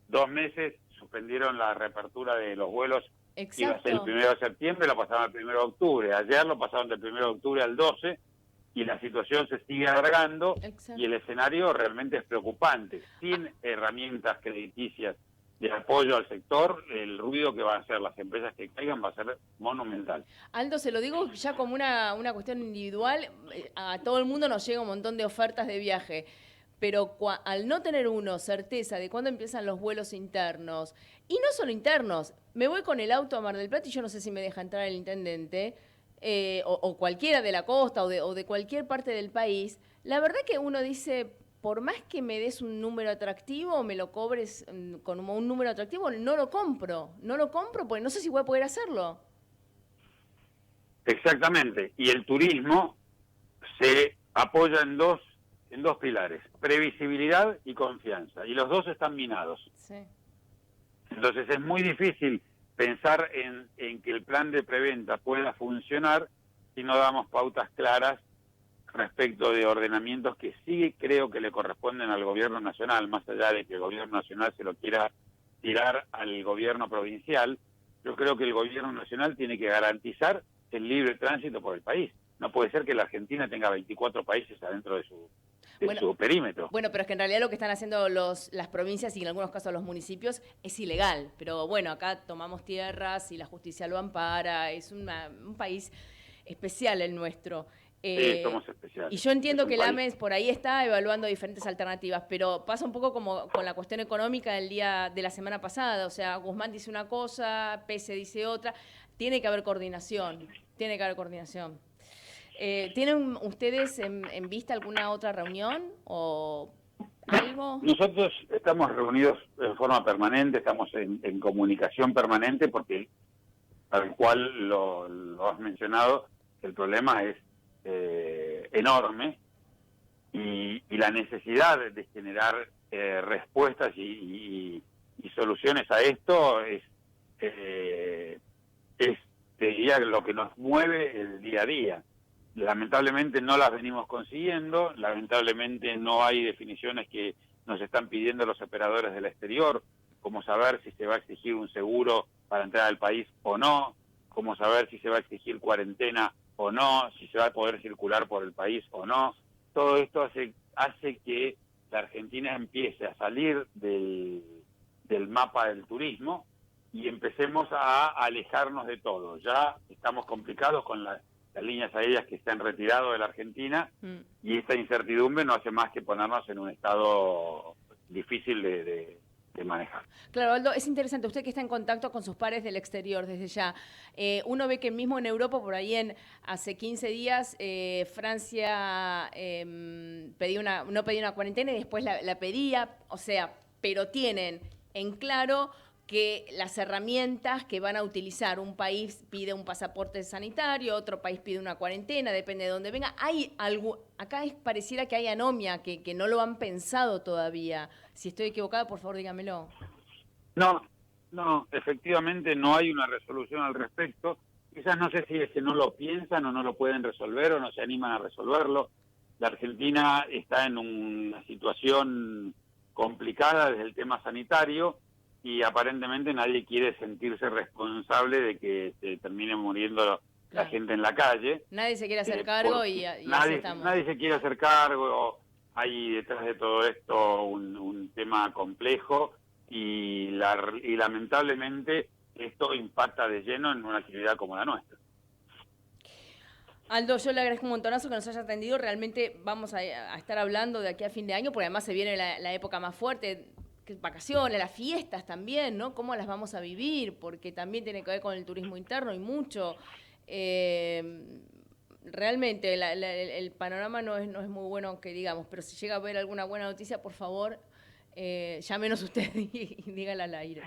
[SPEAKER 9] 2 meses suspendieron la reapertura de los vuelos. Exacto. Iba a ser el 1 de septiembre, lo pasaron al 1 de octubre. Ayer lo pasaron del 1 de octubre al 12, y la situación se sigue alargando. Exacto. Y el escenario realmente es preocupante. Sin herramientas crediticias de apoyo al sector, el ruido que van a hacer las empresas que caigan va a ser monumental.
[SPEAKER 1] Aldo, se lo digo ya como una cuestión individual, a todo el mundo nos llega un montón de ofertas de viaje, pero al no tener uno certeza de cuándo empiezan los vuelos internos, y no solo internos, me voy con el auto a Mar del Plata y yo no sé si me deja entrar el intendente, o cualquiera de la costa o de cualquier parte del país, la verdad que uno dice, por más que me des un número atractivo o me lo cobres con un número atractivo, no lo compro porque no sé si voy a poder hacerlo.
[SPEAKER 9] Exactamente, y el turismo se apoya en dos pilares, previsibilidad y confianza, y los dos están minados. Sí. Entonces es muy difícil pensar en que el plan de preventa pueda funcionar si no damos pautas claras respecto de ordenamientos que sí creo que le corresponden al gobierno nacional, más allá de que el gobierno nacional se lo quiera tirar al gobierno provincial. Yo creo que el gobierno nacional tiene que garantizar el libre tránsito por el país. No puede ser que la Argentina tenga 24 países adentro de su perímetro.
[SPEAKER 1] Bueno, pero es que en realidad lo que están haciendo las provincias y en algunos casos los municipios es ilegal. Pero bueno, acá tomamos tierras y la justicia lo ampara. Es un país especial el nuestro.
[SPEAKER 9] Sí, somos especiales.
[SPEAKER 1] Y yo entiendo que el AMES por ahí está evaluando diferentes alternativas, pero pasa un poco como con la cuestión económica del día de la semana pasada. O sea, Guzmán dice una cosa, Pese dice otra. Tiene que haber coordinación. ¿Tienen ustedes en vista alguna otra reunión o algo?
[SPEAKER 9] Nosotros estamos reunidos en forma permanente, estamos en comunicación permanente porque, tal cual lo has mencionado, el problema es enorme y la necesidad de generar respuestas y soluciones a esto es te diría, lo que nos mueve el día a día. Lamentablemente no las venimos consiguiendo, lamentablemente no hay definiciones que nos están pidiendo los operadores del exterior, como saber si se va a exigir un seguro para entrar al país o no, como saber si se va a exigir cuarentena o no, si se va a poder circular por el país o no. Todo esto hace que la Argentina empiece a salir del mapa del turismo y empecemos a alejarnos de todo. Ya estamos complicados con las líneas aéreas que se han retirado de la Argentina y esta incertidumbre no hace más que ponernos en un estado difícil de manejar.
[SPEAKER 1] Claro, Aldo, es interesante, usted que está en contacto con sus pares del exterior desde ya, uno ve que mismo en Europa, por ahí hace 15 días, Francia no pedía una cuarentena y después la pedía, o sea, pero tienen en claro que las herramientas que van a utilizar, un país pide un pasaporte sanitario, otro país pide una cuarentena, depende de dónde venga. Hay algo, acá pareciera que hay anomia, que no lo han pensado todavía. Si estoy equivocada, por favor, dígamelo.
[SPEAKER 9] No, efectivamente no hay una resolución al respecto. Quizás no sé si es que no lo piensan o no lo pueden resolver o no se animan a resolverlo. La Argentina está en una situación complicada desde el tema sanitario y aparentemente nadie quiere sentirse responsable de que se termine muriendo la gente en la calle.
[SPEAKER 1] Nadie se quiere hacer cargo y así estamos.
[SPEAKER 9] Nadie se quiere hacer cargo. Hay detrás de todo esto un tema complejo y lamentablemente esto impacta de lleno en una actividad como la nuestra.
[SPEAKER 1] Aldo, yo le agradezco un montonazo que nos haya atendido. Realmente vamos a estar hablando de aquí a fin de año, porque además se viene la época más fuerte, vacaciones, las fiestas también, ¿no? ¿Cómo las vamos a vivir? Porque también tiene que ver con el turismo interno y mucho. Realmente el panorama no es muy bueno que digamos, pero si llega a haber alguna buena noticia, por favor, llámenos usted y dígala al aire.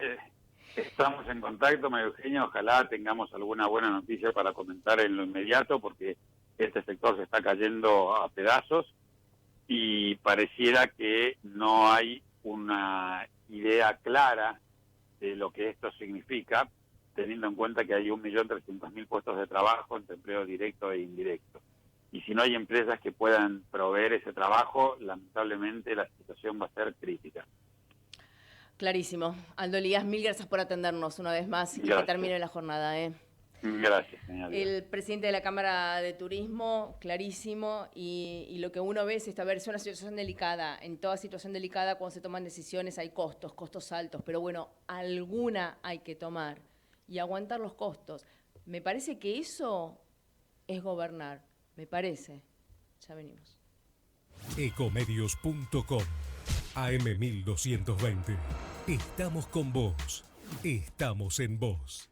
[SPEAKER 9] Estamos en contacto, María Eugenia, ojalá tengamos alguna buena noticia para comentar en lo inmediato, porque este sector se está cayendo a pedazos y pareciera que no hay una idea clara de lo que esto significa, teniendo en cuenta que hay 1.300.000 puestos de trabajo entre empleo directo e indirecto. Y si no hay empresas que puedan proveer ese trabajo, lamentablemente la situación va a ser crítica.
[SPEAKER 1] Clarísimo. Aldo Elías, mil gracias por atendernos una vez más y que termine la jornada.
[SPEAKER 9] Gracias, señora.
[SPEAKER 1] El presidente de la Cámara de Turismo, clarísimo, y lo que uno ve es esta versión, una situación delicada. En toda situación delicada, cuando se toman decisiones, hay costos altos, pero bueno, alguna hay que tomar y aguantar los costos. Me parece que eso es gobernar, me parece. Ya venimos.
[SPEAKER 10] Ecomedios.com AM1220. Estamos con vos. Estamos en vos.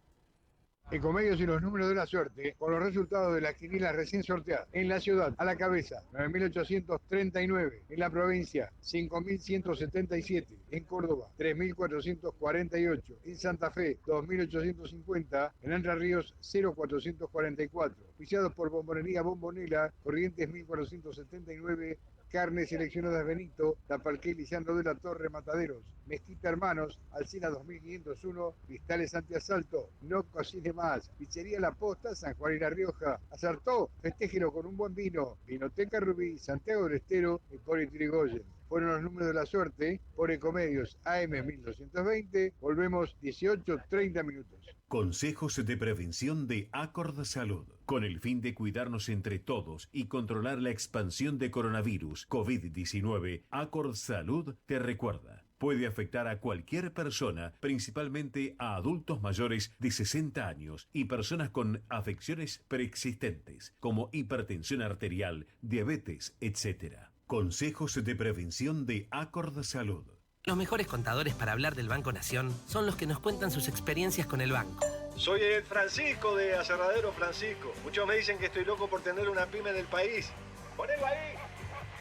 [SPEAKER 11] Ecomedios y los números de la suerte, con los resultados de las quinielas recién sorteadas. En la ciudad, a la cabeza, 9.839. En la provincia, 5.177. En Córdoba, 3.448. En Santa Fe, 2.850. En Entre Ríos, 0.444. Pisados por Bombonería Bombonera, Corrientes 1.479. Carnes seleccionadas Benito, Tapalqué, Lisandro de la Torre, Mataderos, Mezquita Hermanos, Alcina 2501, Cristales Antiasalto, No Cocine Más, Pizzería La Posta, San Juan y La Rioja, Acertó, festéjelo con un buen vino, Vinoteca Rubí, Santiago del Estero y Poli Trigoyen. Fueron los números de la suerte por Ecomedios AM 1220, volvemos 18:30 minutos.
[SPEAKER 5] Consejos de prevención de Acord Salud. Con el fin de cuidarnos entre todos y controlar la expansión de coronavirus COVID-19, Acord Salud te recuerda. Puede afectar a cualquier persona, principalmente a adultos mayores de 60 años y personas con afecciones preexistentes, como hipertensión arterial, diabetes, etc. Consejos de prevención de Acord Salud.
[SPEAKER 12] Los mejores contadores para hablar del Banco Nación son los que nos cuentan sus experiencias con el banco.
[SPEAKER 13] Soy el Francisco de Aserradero Francisco. Muchos me dicen que estoy loco por tener una pyme en el país. ¡Ponelo ahí!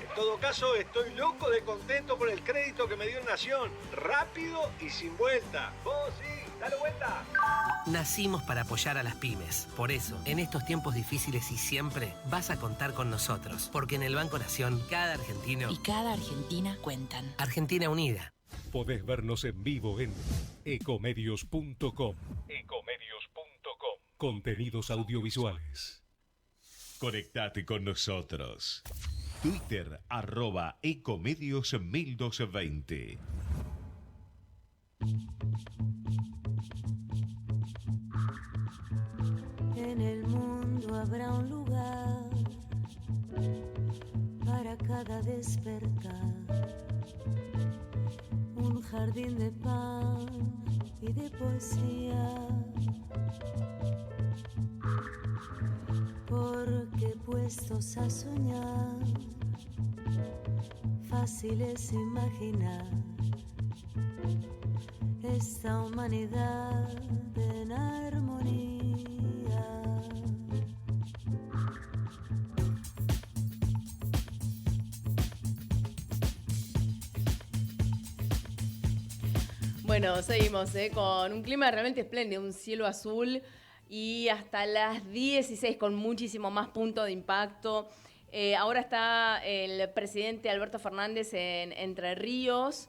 [SPEAKER 13] En todo caso, estoy loco de contento por el crédito que me dio Nación. Rápido y sin vuelta. ¡Vos sí! ¡Dale vuelta!
[SPEAKER 12] Nacimos para apoyar a las pymes. Por eso, en estos tiempos difíciles y siempre, vas a contar con nosotros. Porque en el Banco Nación, cada argentino
[SPEAKER 14] y cada argentina cuentan.
[SPEAKER 12] Argentina Unida.
[SPEAKER 10] Podés vernos en vivo en ecomedios.com. Contenidos audiovisuales.
[SPEAKER 5] Conectate con nosotros. Twitter, @ecomedios1220.
[SPEAKER 2] En el mundo habrá un lugar para cada despertar, un jardín de pan y de poesía, porque puestos a soñar, fácil es imaginar esta humanidad en armonía.
[SPEAKER 1] Bueno, seguimos con un clima realmente espléndido, un cielo azul y hasta las 16 con muchísimo más punto de impacto. Ahora está el presidente Alberto Fernández en Entre Ríos,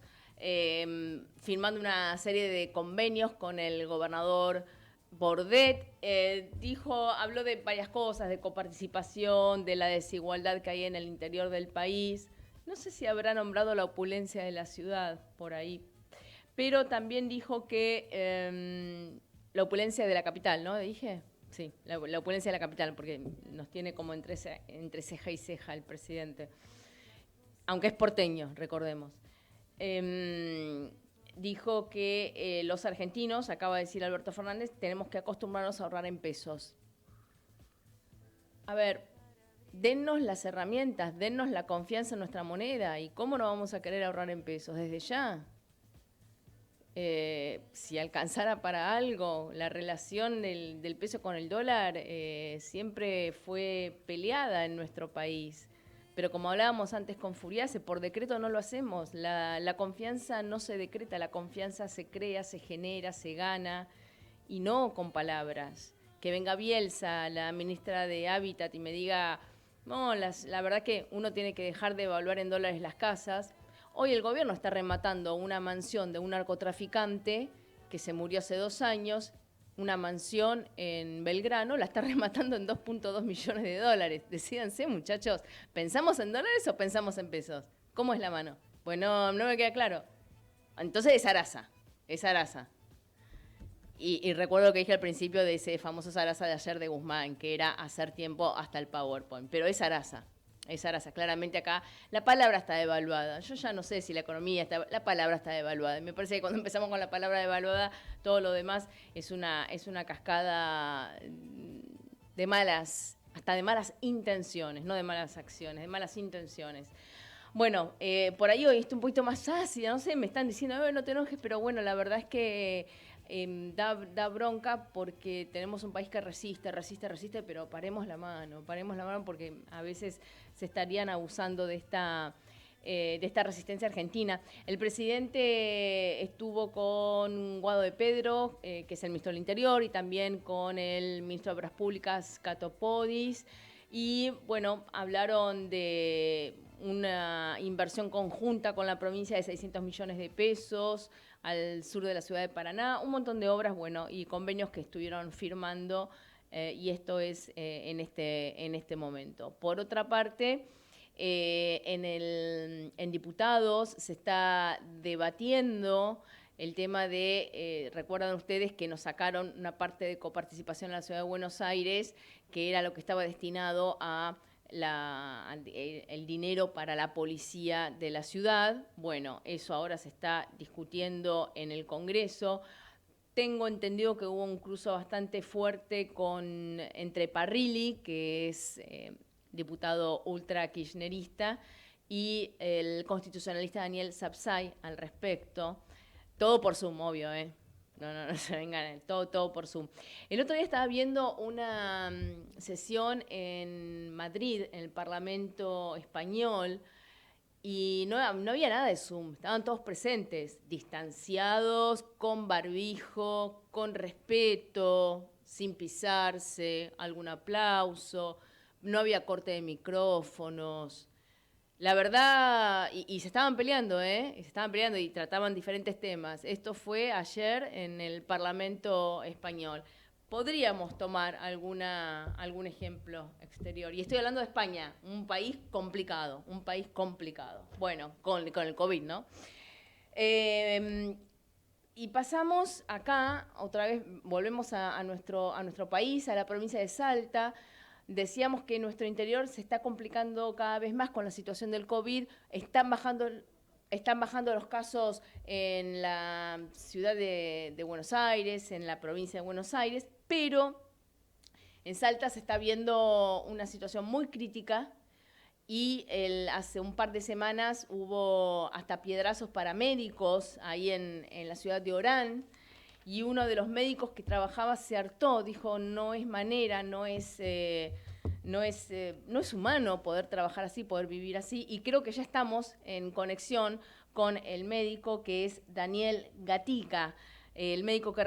[SPEAKER 1] firmando una serie de convenios con el gobernador Bordet. Habló de varias cosas, de coparticipación, de la desigualdad que hay en el interior del país. No sé si habrá nombrado la opulencia de la ciudad por ahí, pero también dijo que la opulencia de la capital, ¿no? ¿Dije? Sí, la opulencia de la capital, porque nos tiene como entre ceja y ceja el presidente. Aunque es porteño, recordemos. Dijo que los argentinos, acaba de decir Alberto Fernández, tenemos que acostumbrarnos a ahorrar en pesos. A ver, dennos las herramientas, dennos la confianza en nuestra moneda. ¿Y cómo no vamos a querer ahorrar en pesos? Desde ya. Si alcanzara para algo, la relación del peso con el dólar siempre fue peleada en nuestro país. Pero como hablábamos antes con Furiase, por decreto no lo hacemos. La confianza no se decreta, la confianza se crea, se genera, se gana, y no con palabras. Que venga Bielsa, la ministra de Hábitat, y me diga, no, la verdad que uno tiene que dejar de evaluar en dólares las casas. Hoy el gobierno está rematando una mansión de un narcotraficante que se murió hace 2 años, una mansión en Belgrano, la está rematando en 2.2 millones de dólares. Decídanse, muchachos, ¿pensamos en dólares o pensamos en pesos? ¿Cómo es la mano? Pues no me queda claro. Entonces es Sarasa. Y recuerdo que dije al principio de ese famoso Sarasa de ayer de Guzmán, que era hacer tiempo hasta el PowerPoint, pero es Sarasa. Claramente acá la palabra está devaluada. Yo ya no sé si la economía la palabra está devaluada. Me parece que cuando empezamos con la palabra devaluada, todo lo demás es una cascada de malas intenciones, no de malas acciones, de malas intenciones. Bueno, por ahí hoy estoy un poquito más ácida, no sé, me están diciendo, no te enojes, pero bueno, la verdad es que da bronca porque tenemos un país que resiste, pero paremos la mano porque a veces se estarían abusando de esta resistencia argentina. El presidente estuvo con Guado de Pedro, que es el ministro del Interior, y también con el ministro de Obras Públicas, Cato Podis, y bueno, hablaron de una inversión conjunta con la provincia de 600 millones de pesos al sur de la ciudad de Paraná, un montón de obras, y convenios que estuvieron firmando, y esto es en este momento. Por otra parte, en diputados se está debatiendo el tema de, recuerdan ustedes que nos sacaron una parte de coparticipación en la ciudad de Buenos Aires, que era lo que estaba destinado a el dinero para la policía de la ciudad. Bueno, eso ahora se está discutiendo en el Congreso. Tengo entendido que hubo un cruce bastante fuerte entre Parrilli, que es diputado ultra kirchnerista, y el constitucionalista Daniel Sapsay al respecto. Todo por Zoom, obvio, No se vengan, todo por Zoom. El otro día estaba viendo una sesión en Madrid, en el Parlamento español, y no había nada de Zoom, estaban todos presentes, distanciados, con barbijo, con respeto, sin pisarse, algún aplauso, no había corte de micrófonos. La verdad, y se estaban peleando, y trataban diferentes temas. Esto fue ayer en el Parlamento español. Podríamos tomar algún ejemplo exterior. Y estoy hablando de España, un país complicado. Bueno, con el COVID, ¿no? Y pasamos acá, otra vez volvemos a nuestro país, a la provincia de Salta. Decíamos que nuestro interior se está complicando cada vez más con la situación del COVID. Están bajando los casos en la ciudad de Buenos Aires, en la provincia de Buenos Aires, pero en Salta se está viendo una situación muy crítica y hace un par de semanas hubo hasta piedrazos para médicos ahí en la ciudad de Orán. Y uno de los médicos que trabajaba se hartó, dijo, no es manera, no es humano poder trabajar así, poder vivir así. Y creo que ya estamos en conexión con el médico que es Daniel Gatica, el médico que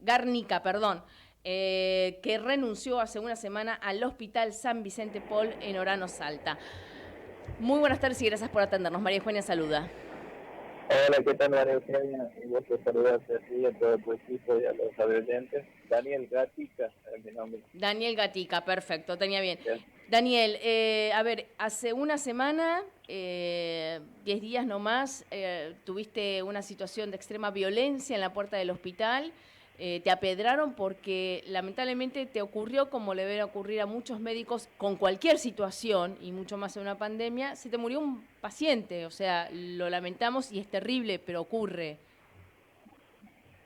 [SPEAKER 1] Garnica, que renunció hace una semana al Hospital San Vicente Pol en Orano Salta. Muy buenas tardes y gracias por atendernos. María Eugenia saluda.
[SPEAKER 15] Hola, ¿qué tal, María Eugenia? Un gusto saludarte a ti, a todo tu equipo y a los audientes. Daniel Gatica es mi nombre.
[SPEAKER 1] Daniel Gatica, perfecto, tenía bien.
[SPEAKER 15] Bien.
[SPEAKER 1] Daniel, a ver, hace una semana, 10 días nomás, tuviste una situación de extrema violencia en la puerta del hospital. Te apedraron porque lamentablemente te ocurrió, como le debe ocurrir a muchos médicos con cualquier situación, y mucho más en una pandemia, se te murió un paciente. O sea, lo lamentamos y es terrible, pero ocurre.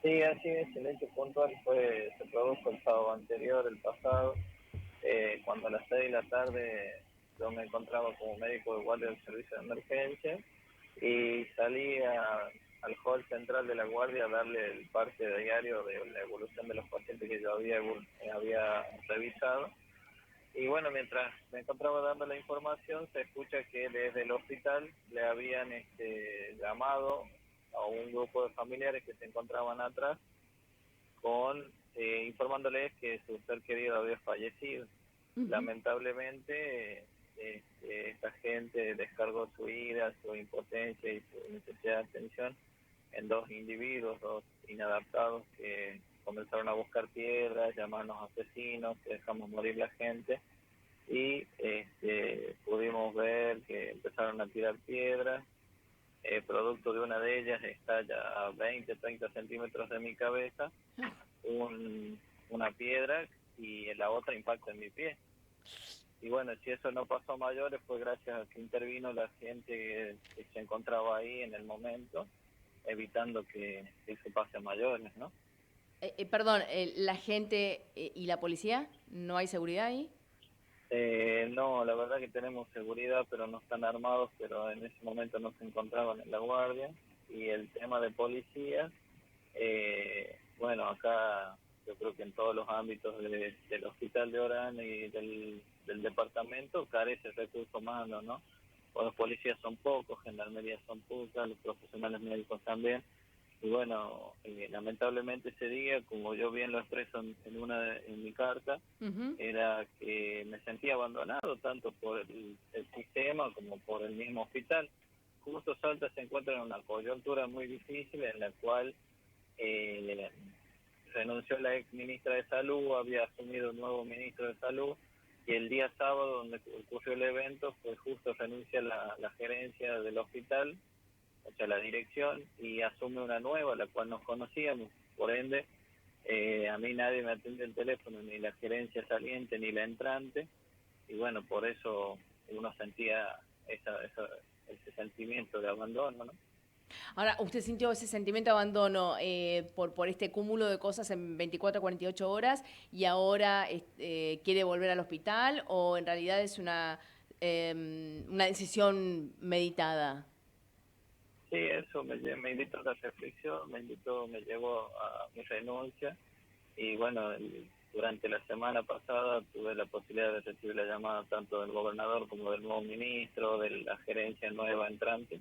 [SPEAKER 15] Sí, así es. El hecho puntual se produjo el sábado anterior, el pasado, cuando a las 6 de la tarde yo me encontraba como médico de guardia del servicio de emergencia y salí al hall central de la guardia a darle el parte diario de la evolución de los pacientes que yo había revisado. Y bueno, mientras me encontraba dando la información, se escucha que desde el hospital le habían llamado a un grupo de familiares que se encontraban atrás, informándoles que su ser querido había fallecido. Uh-huh. Lamentablemente, esta gente descargó su ira, su impotencia y su necesidad de atención en dos individuos, dos inadaptados que comenzaron a buscar piedras, llamarnos asesinos, que dejamos morir la gente, y pudimos ver que empezaron a tirar piedras. Producto de una de ellas está ya a 20, 30 centímetros de mi cabeza, una piedra, y la otra impacta en mi pie. Y bueno, si eso no pasó a mayores, fue gracias a que intervino la gente que se encontraba ahí en el momento, evitando que se pase a mayores, ¿no?
[SPEAKER 1] Perdón, ¿la gente y la policía? ¿No hay seguridad ahí?
[SPEAKER 15] No, la verdad que tenemos seguridad, pero no están armados, pero en ese momento no se encontraban en la guardia. Y el tema de policía, bueno, acá yo creo que en todos los ámbitos del hospital de Orán y del departamento carece de recursos humanos, ¿no? Los policías son pocos, gendarmería son pocas, los profesionales médicos también. Y bueno, lamentablemente ese día, como yo bien lo expreso en mi carta, uh-huh, era que me sentía abandonado tanto por el sistema como por el mismo hospital. Justo Salta se encuentra en una coyuntura muy difícil en la cual renunció la ex ministra de Salud, había asumido un nuevo ministro de Salud, y el día sábado donde ocurrió el evento, pues justo renuncia la gerencia del hospital, o sea, la dirección, y asume una nueva, la cual nos conocíamos. Por ende, a mí nadie me atiende el teléfono, ni la gerencia saliente, ni la entrante, y bueno, por eso uno sentía ese sentimiento de abandono, ¿no?
[SPEAKER 1] Ahora, ¿usted sintió ese sentimiento de abandono por este cúmulo de cosas en 24 a 48 horas y ahora quiere volver al hospital, o en realidad es una decisión meditada?
[SPEAKER 15] Sí, eso me invitó a la reflexión, me llevó a mi renuncia, y bueno, durante la semana pasada tuve la posibilidad de recibir la llamada tanto del gobernador como del nuevo ministro, de la gerencia nueva entrante,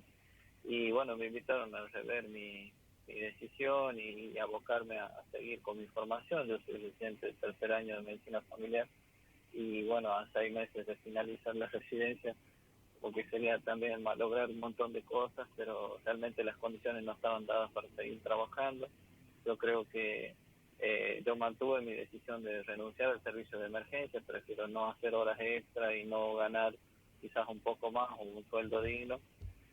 [SPEAKER 15] y bueno, me invitaron a rever mi decisión y abocarme a seguir con mi formación. Yo soy residente del tercer año de medicina familiar, y bueno, a 6 meses de finalizar la residencia, porque sería también lograr un montón de cosas, pero realmente las condiciones no estaban dadas para seguir trabajando. Yo creo que yo mantuve mi decisión de renunciar al servicio de emergencia, prefiero no hacer horas extra y no ganar quizás un poco más o un sueldo digno,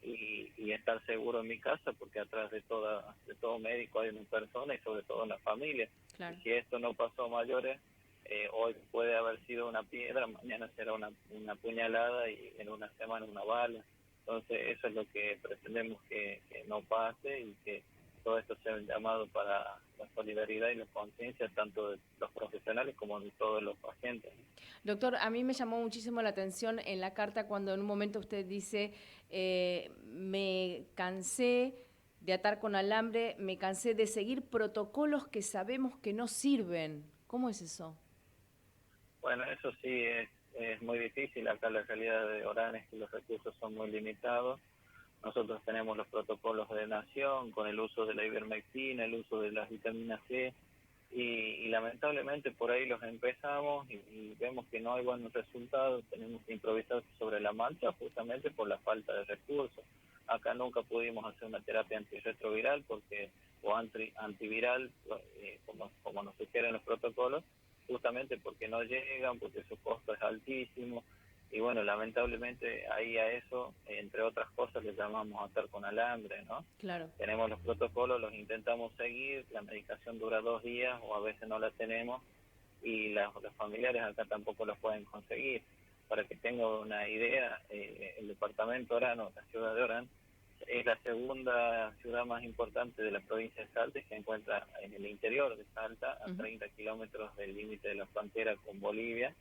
[SPEAKER 15] y estar seguro en mi casa, porque atrás de todo médico hay una persona, y sobre todo una familia. Claro. Y si esto no pasó a mayores, hoy puede haber sido una piedra, mañana será una puñalada, y en una semana una bala. Entonces eso es lo que pretendemos que no pase, y que todo esto sea un llamado para la solidaridad y la conciencia tanto de los profesionales como de todos los pacientes.
[SPEAKER 1] Doctor, a mí me llamó muchísimo la atención en la carta cuando en un momento usted dice, me cansé de atar con alambre, me cansé de seguir protocolos que sabemos que no sirven. ¿Cómo es eso?
[SPEAKER 15] Bueno, eso sí es es muy difícil. Acá la realidad de Orán es que los recursos son muy limitados. Nosotros tenemos los protocolos de nación con el uso de la ivermectina, el uso de las vitaminas C, y lamentablemente por ahí los empezamos y vemos que no hay buenos resultados. Tenemos que improvisar sobre la marcha justamente por la falta de recursos. Acá nunca pudimos hacer una terapia antirretroviral o antiviral, como nos sugieren los protocolos, justamente porque no llegan, porque su costo es altísimo. Y bueno, lamentablemente ahí a eso, entre otras cosas, le llamamos atar con alambre, ¿no?
[SPEAKER 1] Claro.
[SPEAKER 15] Tenemos los protocolos, los intentamos seguir, la medicación dura 2 días o a veces no la tenemos y los familiares acá tampoco los pueden conseguir. Para que tenga una idea, el departamento Orán, la ciudad de Orán, es la segunda ciudad más importante de la provincia de Salta y se encuentra en el interior de Salta, a 30 kilómetros del límite de la frontera con Bolivia,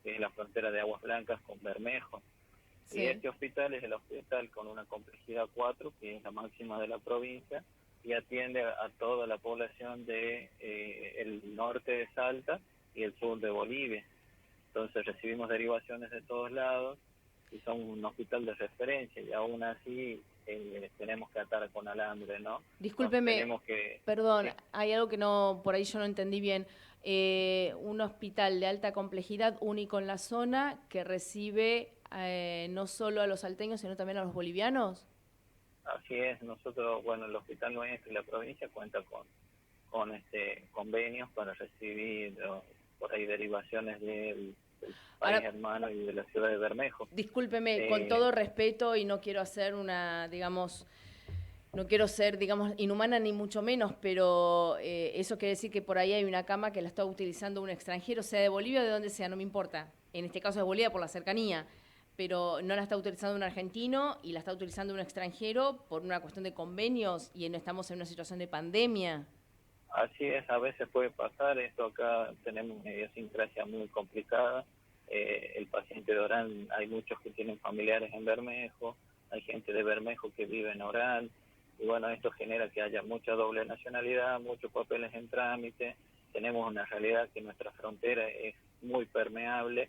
[SPEAKER 15] que es la frontera de Aguas Blancas con Bermejo. Sí. Y este hospital es el hospital con una complejidad 4, que es la máxima de la provincia, y atiende a toda la población de el norte de Salta y el sur de Bolivia. Entonces recibimos derivaciones de todos lados y son un hospital de referencia, y aún así tenemos que atar con alambre, ¿no?
[SPEAKER 1] Discúlpeme, perdón, sí. Hay algo que por ahí yo no entendí bien. Un hospital de alta complejidad único en la zona que recibe no solo a los salteños, sino también a los bolivianos.
[SPEAKER 15] Así es, nosotros, bueno, el hospital nuestro y la provincia cuenta con convenios para recibir por ahí derivaciones del país hermano y de la ciudad de Bermejo.
[SPEAKER 1] Discúlpeme, con todo respeto, y no quiero hacer no quiero ser, inhumana ni mucho menos, pero eso quiere decir que por ahí hay una cama que la está utilizando un extranjero, sea de Bolivia o de donde sea, no me importa. En este caso de Bolivia por la cercanía, pero no la está utilizando un argentino y la está utilizando un extranjero por una cuestión de convenios y no estamos en una situación de pandemia.
[SPEAKER 15] Así es, a veces puede pasar. Esto acá tenemos una idiosincrasia muy complicada. El paciente de Orán, hay muchos que tienen familiares en Bermejo, hay gente de Bermejo que vive en Orán, y bueno, esto genera que haya mucha doble nacionalidad, muchos papeles en trámite. Tenemos una realidad que nuestra frontera es muy permeable.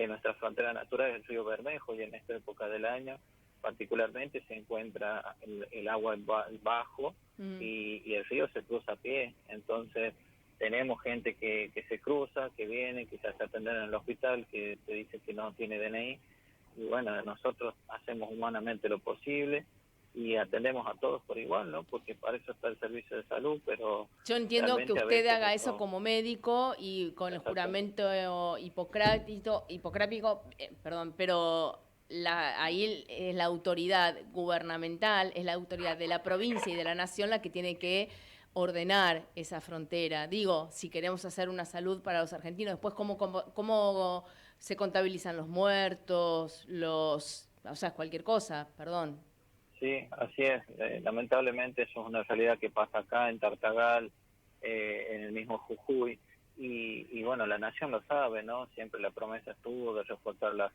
[SPEAKER 15] Nuestra frontera natural es el río Bermejo, y en esta época del año particularmente se encuentra el agua bajo y el río se cruza a pie. Entonces tenemos gente que se cruza, que viene, que se hace atender en el hospital, que te dice que no tiene DNI, y bueno, nosotros hacemos humanamente lo posible y atendemos a todos por igual, ¿no? Porque para eso está el servicio de salud, pero...
[SPEAKER 1] Yo entiendo que usted haga eso como médico y con el juramento hipocrático, pero ahí es la autoridad gubernamental, es la autoridad de la provincia y de la nación la que tiene que ordenar esa frontera. Digo, si queremos hacer una salud para los argentinos, después cómo se contabilizan los muertos, cualquier cosa, perdón.
[SPEAKER 15] Sí, así es. Lamentablemente eso es una realidad que pasa acá en Tartagal, en el mismo Jujuy, y bueno, la nación lo sabe, ¿no? Siempre la promesa estuvo de reforzar las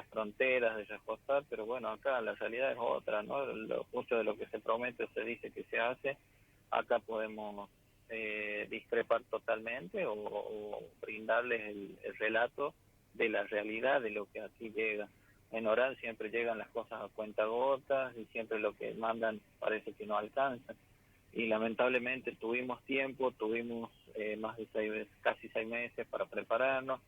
[SPEAKER 15] fronteras, de reforzar, pero bueno, acá la realidad es otra, ¿no? Mucho de lo que se promete o se dice que se hace, acá podemos discrepar totalmente o brindarles el relato de la realidad de lo que aquí llega. En Orán siempre llegan las cosas a cuentagotas y siempre lo que mandan parece que no alcanza. Y lamentablemente tuvimos tiempo, tuvimos más de casi 6 meses para prepararnos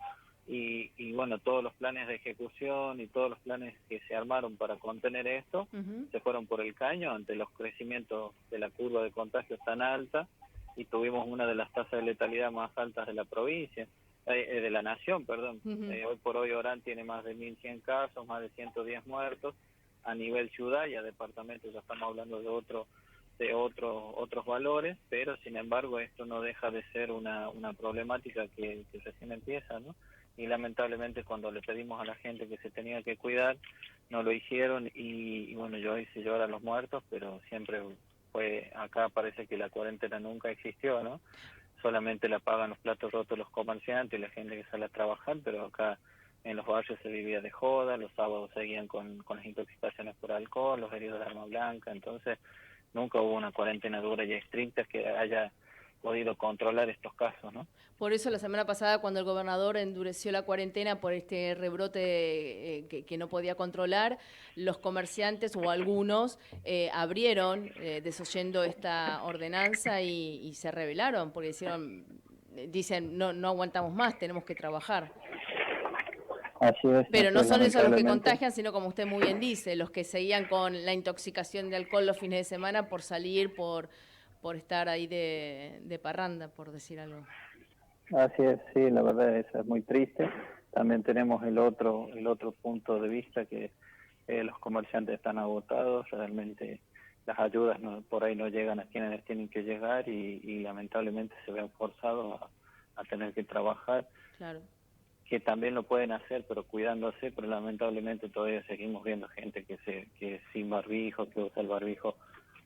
[SPEAKER 15] y bueno, todos los planes de ejecución y todos los planes que se armaron para contener esto se fueron por el caño ante los crecimientos de la curva de contagios tan alta, y tuvimos una de las tasas de letalidad más altas de la provincia. De la nación, perdón. Hoy por hoy Orán tiene más de 1.100 casos, más de 110 muertos. A nivel ciudad y a departamento ya estamos hablando de otros valores, pero sin embargo esto no deja de ser una problemática que recién empieza, ¿no? Y lamentablemente cuando le pedimos a la gente que se tenía que cuidar, no lo hicieron y bueno, yo hice llorar a los muertos, pero siempre acá parece que la cuarentena nunca existió, ¿no? Solamente la pagan los platos rotos los comerciantes y la gente que sale a trabajar, pero acá en los barrios se vivía de joda, los sábados seguían con las intoxicaciones por alcohol, los heridos de arma blanca. Entonces nunca hubo una cuarentena dura y estricta que haya podido controlar estos casos, ¿no?
[SPEAKER 1] Por eso la semana pasada, cuando el gobernador endureció la cuarentena por este rebrote que no podía controlar, los comerciantes o algunos abrieron desoyendo esta ordenanza y se rebelaron porque dicen no aguantamos más, tenemos que trabajar.
[SPEAKER 15] Así es.
[SPEAKER 1] Pero no son esos los que
[SPEAKER 15] lamentablemente.
[SPEAKER 1] contagian, sino como usted muy bien dice, los que seguían con la intoxicación de alcohol los fines de semana por salir, por estar ahí de parranda, por decir algo.
[SPEAKER 15] Así es, sí, la verdad es muy triste. También tenemos el otro punto de vista que los comerciantes están agotados, realmente las ayudas por ahí no llegan a quienes tienen que llegar y lamentablemente se ven forzados a tener que trabajar.
[SPEAKER 1] Claro.
[SPEAKER 15] Que también lo pueden hacer, pero cuidándose, pero lamentablemente todavía seguimos viendo gente que sin barbijo, que usa el barbijo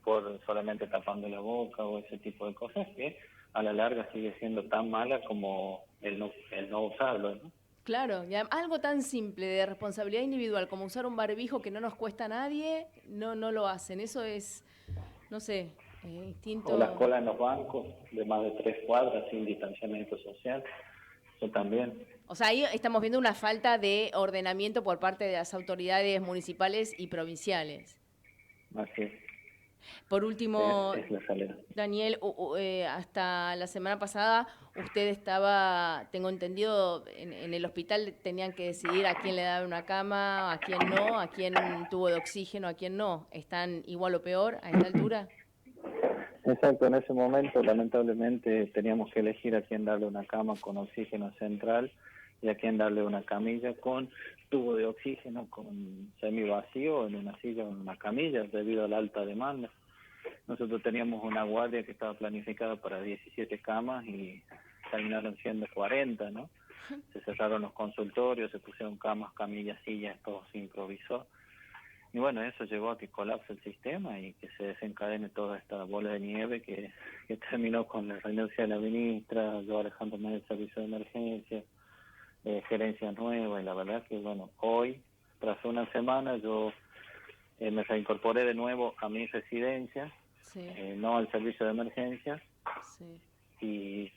[SPEAKER 15] por solamente tapando la boca o ese tipo de cosas que a la larga sigue siendo tan mala como el no usarlo, ¿no?
[SPEAKER 1] Claro, y algo tan simple de responsabilidad individual como usar un barbijo que no nos cuesta a nadie, no lo hacen. Eso es, no sé, instinto.
[SPEAKER 15] O las colas en los bancos de más de 3 cuadras sin distanciamiento social, eso también.
[SPEAKER 1] O sea, ahí estamos viendo una falta de ordenamiento por parte de las autoridades municipales y provinciales.
[SPEAKER 15] Así es.
[SPEAKER 1] Por último,
[SPEAKER 15] Es la salida.
[SPEAKER 1] Daniel, hasta la semana pasada usted estaba, tengo entendido, en el hospital tenían que decidir a quién le daba una cama, a quién no, a quién tubo de oxígeno, a quién no. ¿Están igual o peor a esta altura?
[SPEAKER 15] Exacto, en ese momento lamentablemente teníamos que elegir a quién darle una cama con oxígeno central y a quién darle una camilla con tubo de oxígeno con semivacío en una silla o en una camilla debido a la alta demanda. Nosotros teníamos una guardia que estaba planificada para 17 camas y terminaron siendo 40, ¿no? Se cerraron los consultorios, se pusieron camas, camillas, sillas, todo se improvisó. Y bueno, eso llevó a que colapse el sistema y que se desencadene toda esta bola de nieve que terminó con la renuncia de la ministra, yo alejándome del servicio de emergencia, gerencia nueva, y la verdad que bueno, hoy, tras una semana, yo me reincorporé de nuevo a mi residencia,
[SPEAKER 1] sí.
[SPEAKER 15] No al servicio de emergencia,
[SPEAKER 1] sí.
[SPEAKER 15] Y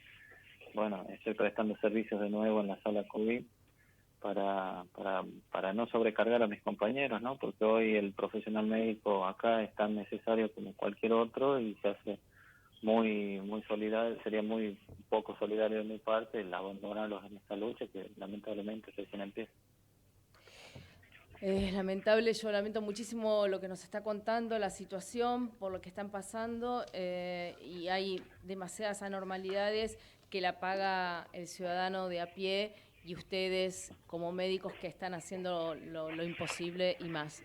[SPEAKER 15] bueno, estoy prestando servicios de nuevo en la sala COVID para no sobrecargar a mis compañeros, ¿no? Porque hoy el profesional médico acá es tan necesario como cualquier otro y se hace muy solidario, sería muy poco solidario de mi parte el abandonarlos en esta lucha que lamentablemente recién empieza.
[SPEAKER 1] Es lamentable, yo lamento muchísimo lo que nos está contando, la situación, por lo que están pasando, y hay demasiadas anormalidades que la paga el ciudadano de a pie y ustedes como médicos que están haciendo lo imposible y más.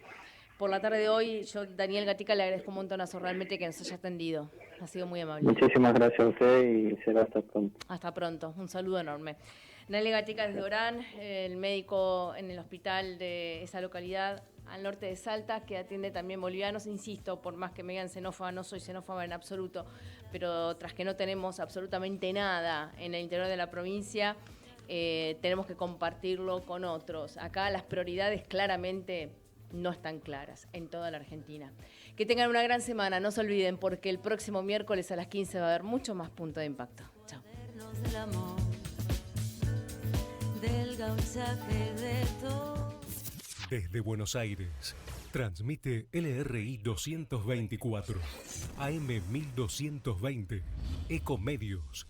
[SPEAKER 1] Por la tarde de hoy, yo, Daniel Gatica, le agradezco un montonazo realmente que nos haya atendido. Ha sido muy amable.
[SPEAKER 15] Muchísimas gracias a usted y será hasta pronto.
[SPEAKER 1] Hasta pronto, un saludo enorme. Daniel Gatica desde Orán, el médico en el hospital de esa localidad al norte de Salta, que atiende también bolivianos. Insisto, por más que me digan xenófoba, no soy xenófoba en absoluto, pero tras que no tenemos absolutamente nada en el interior de la provincia, tenemos que compartirlo con otros. Acá las prioridades claramente no están claras en toda la Argentina. Que tengan una gran semana, no se olviden, porque el próximo miércoles a las 15 va a haber mucho más Punto de Impacto. Chao.
[SPEAKER 10] Desde Buenos Aires, transmite LRI 224, AM 1220, Ecomedios.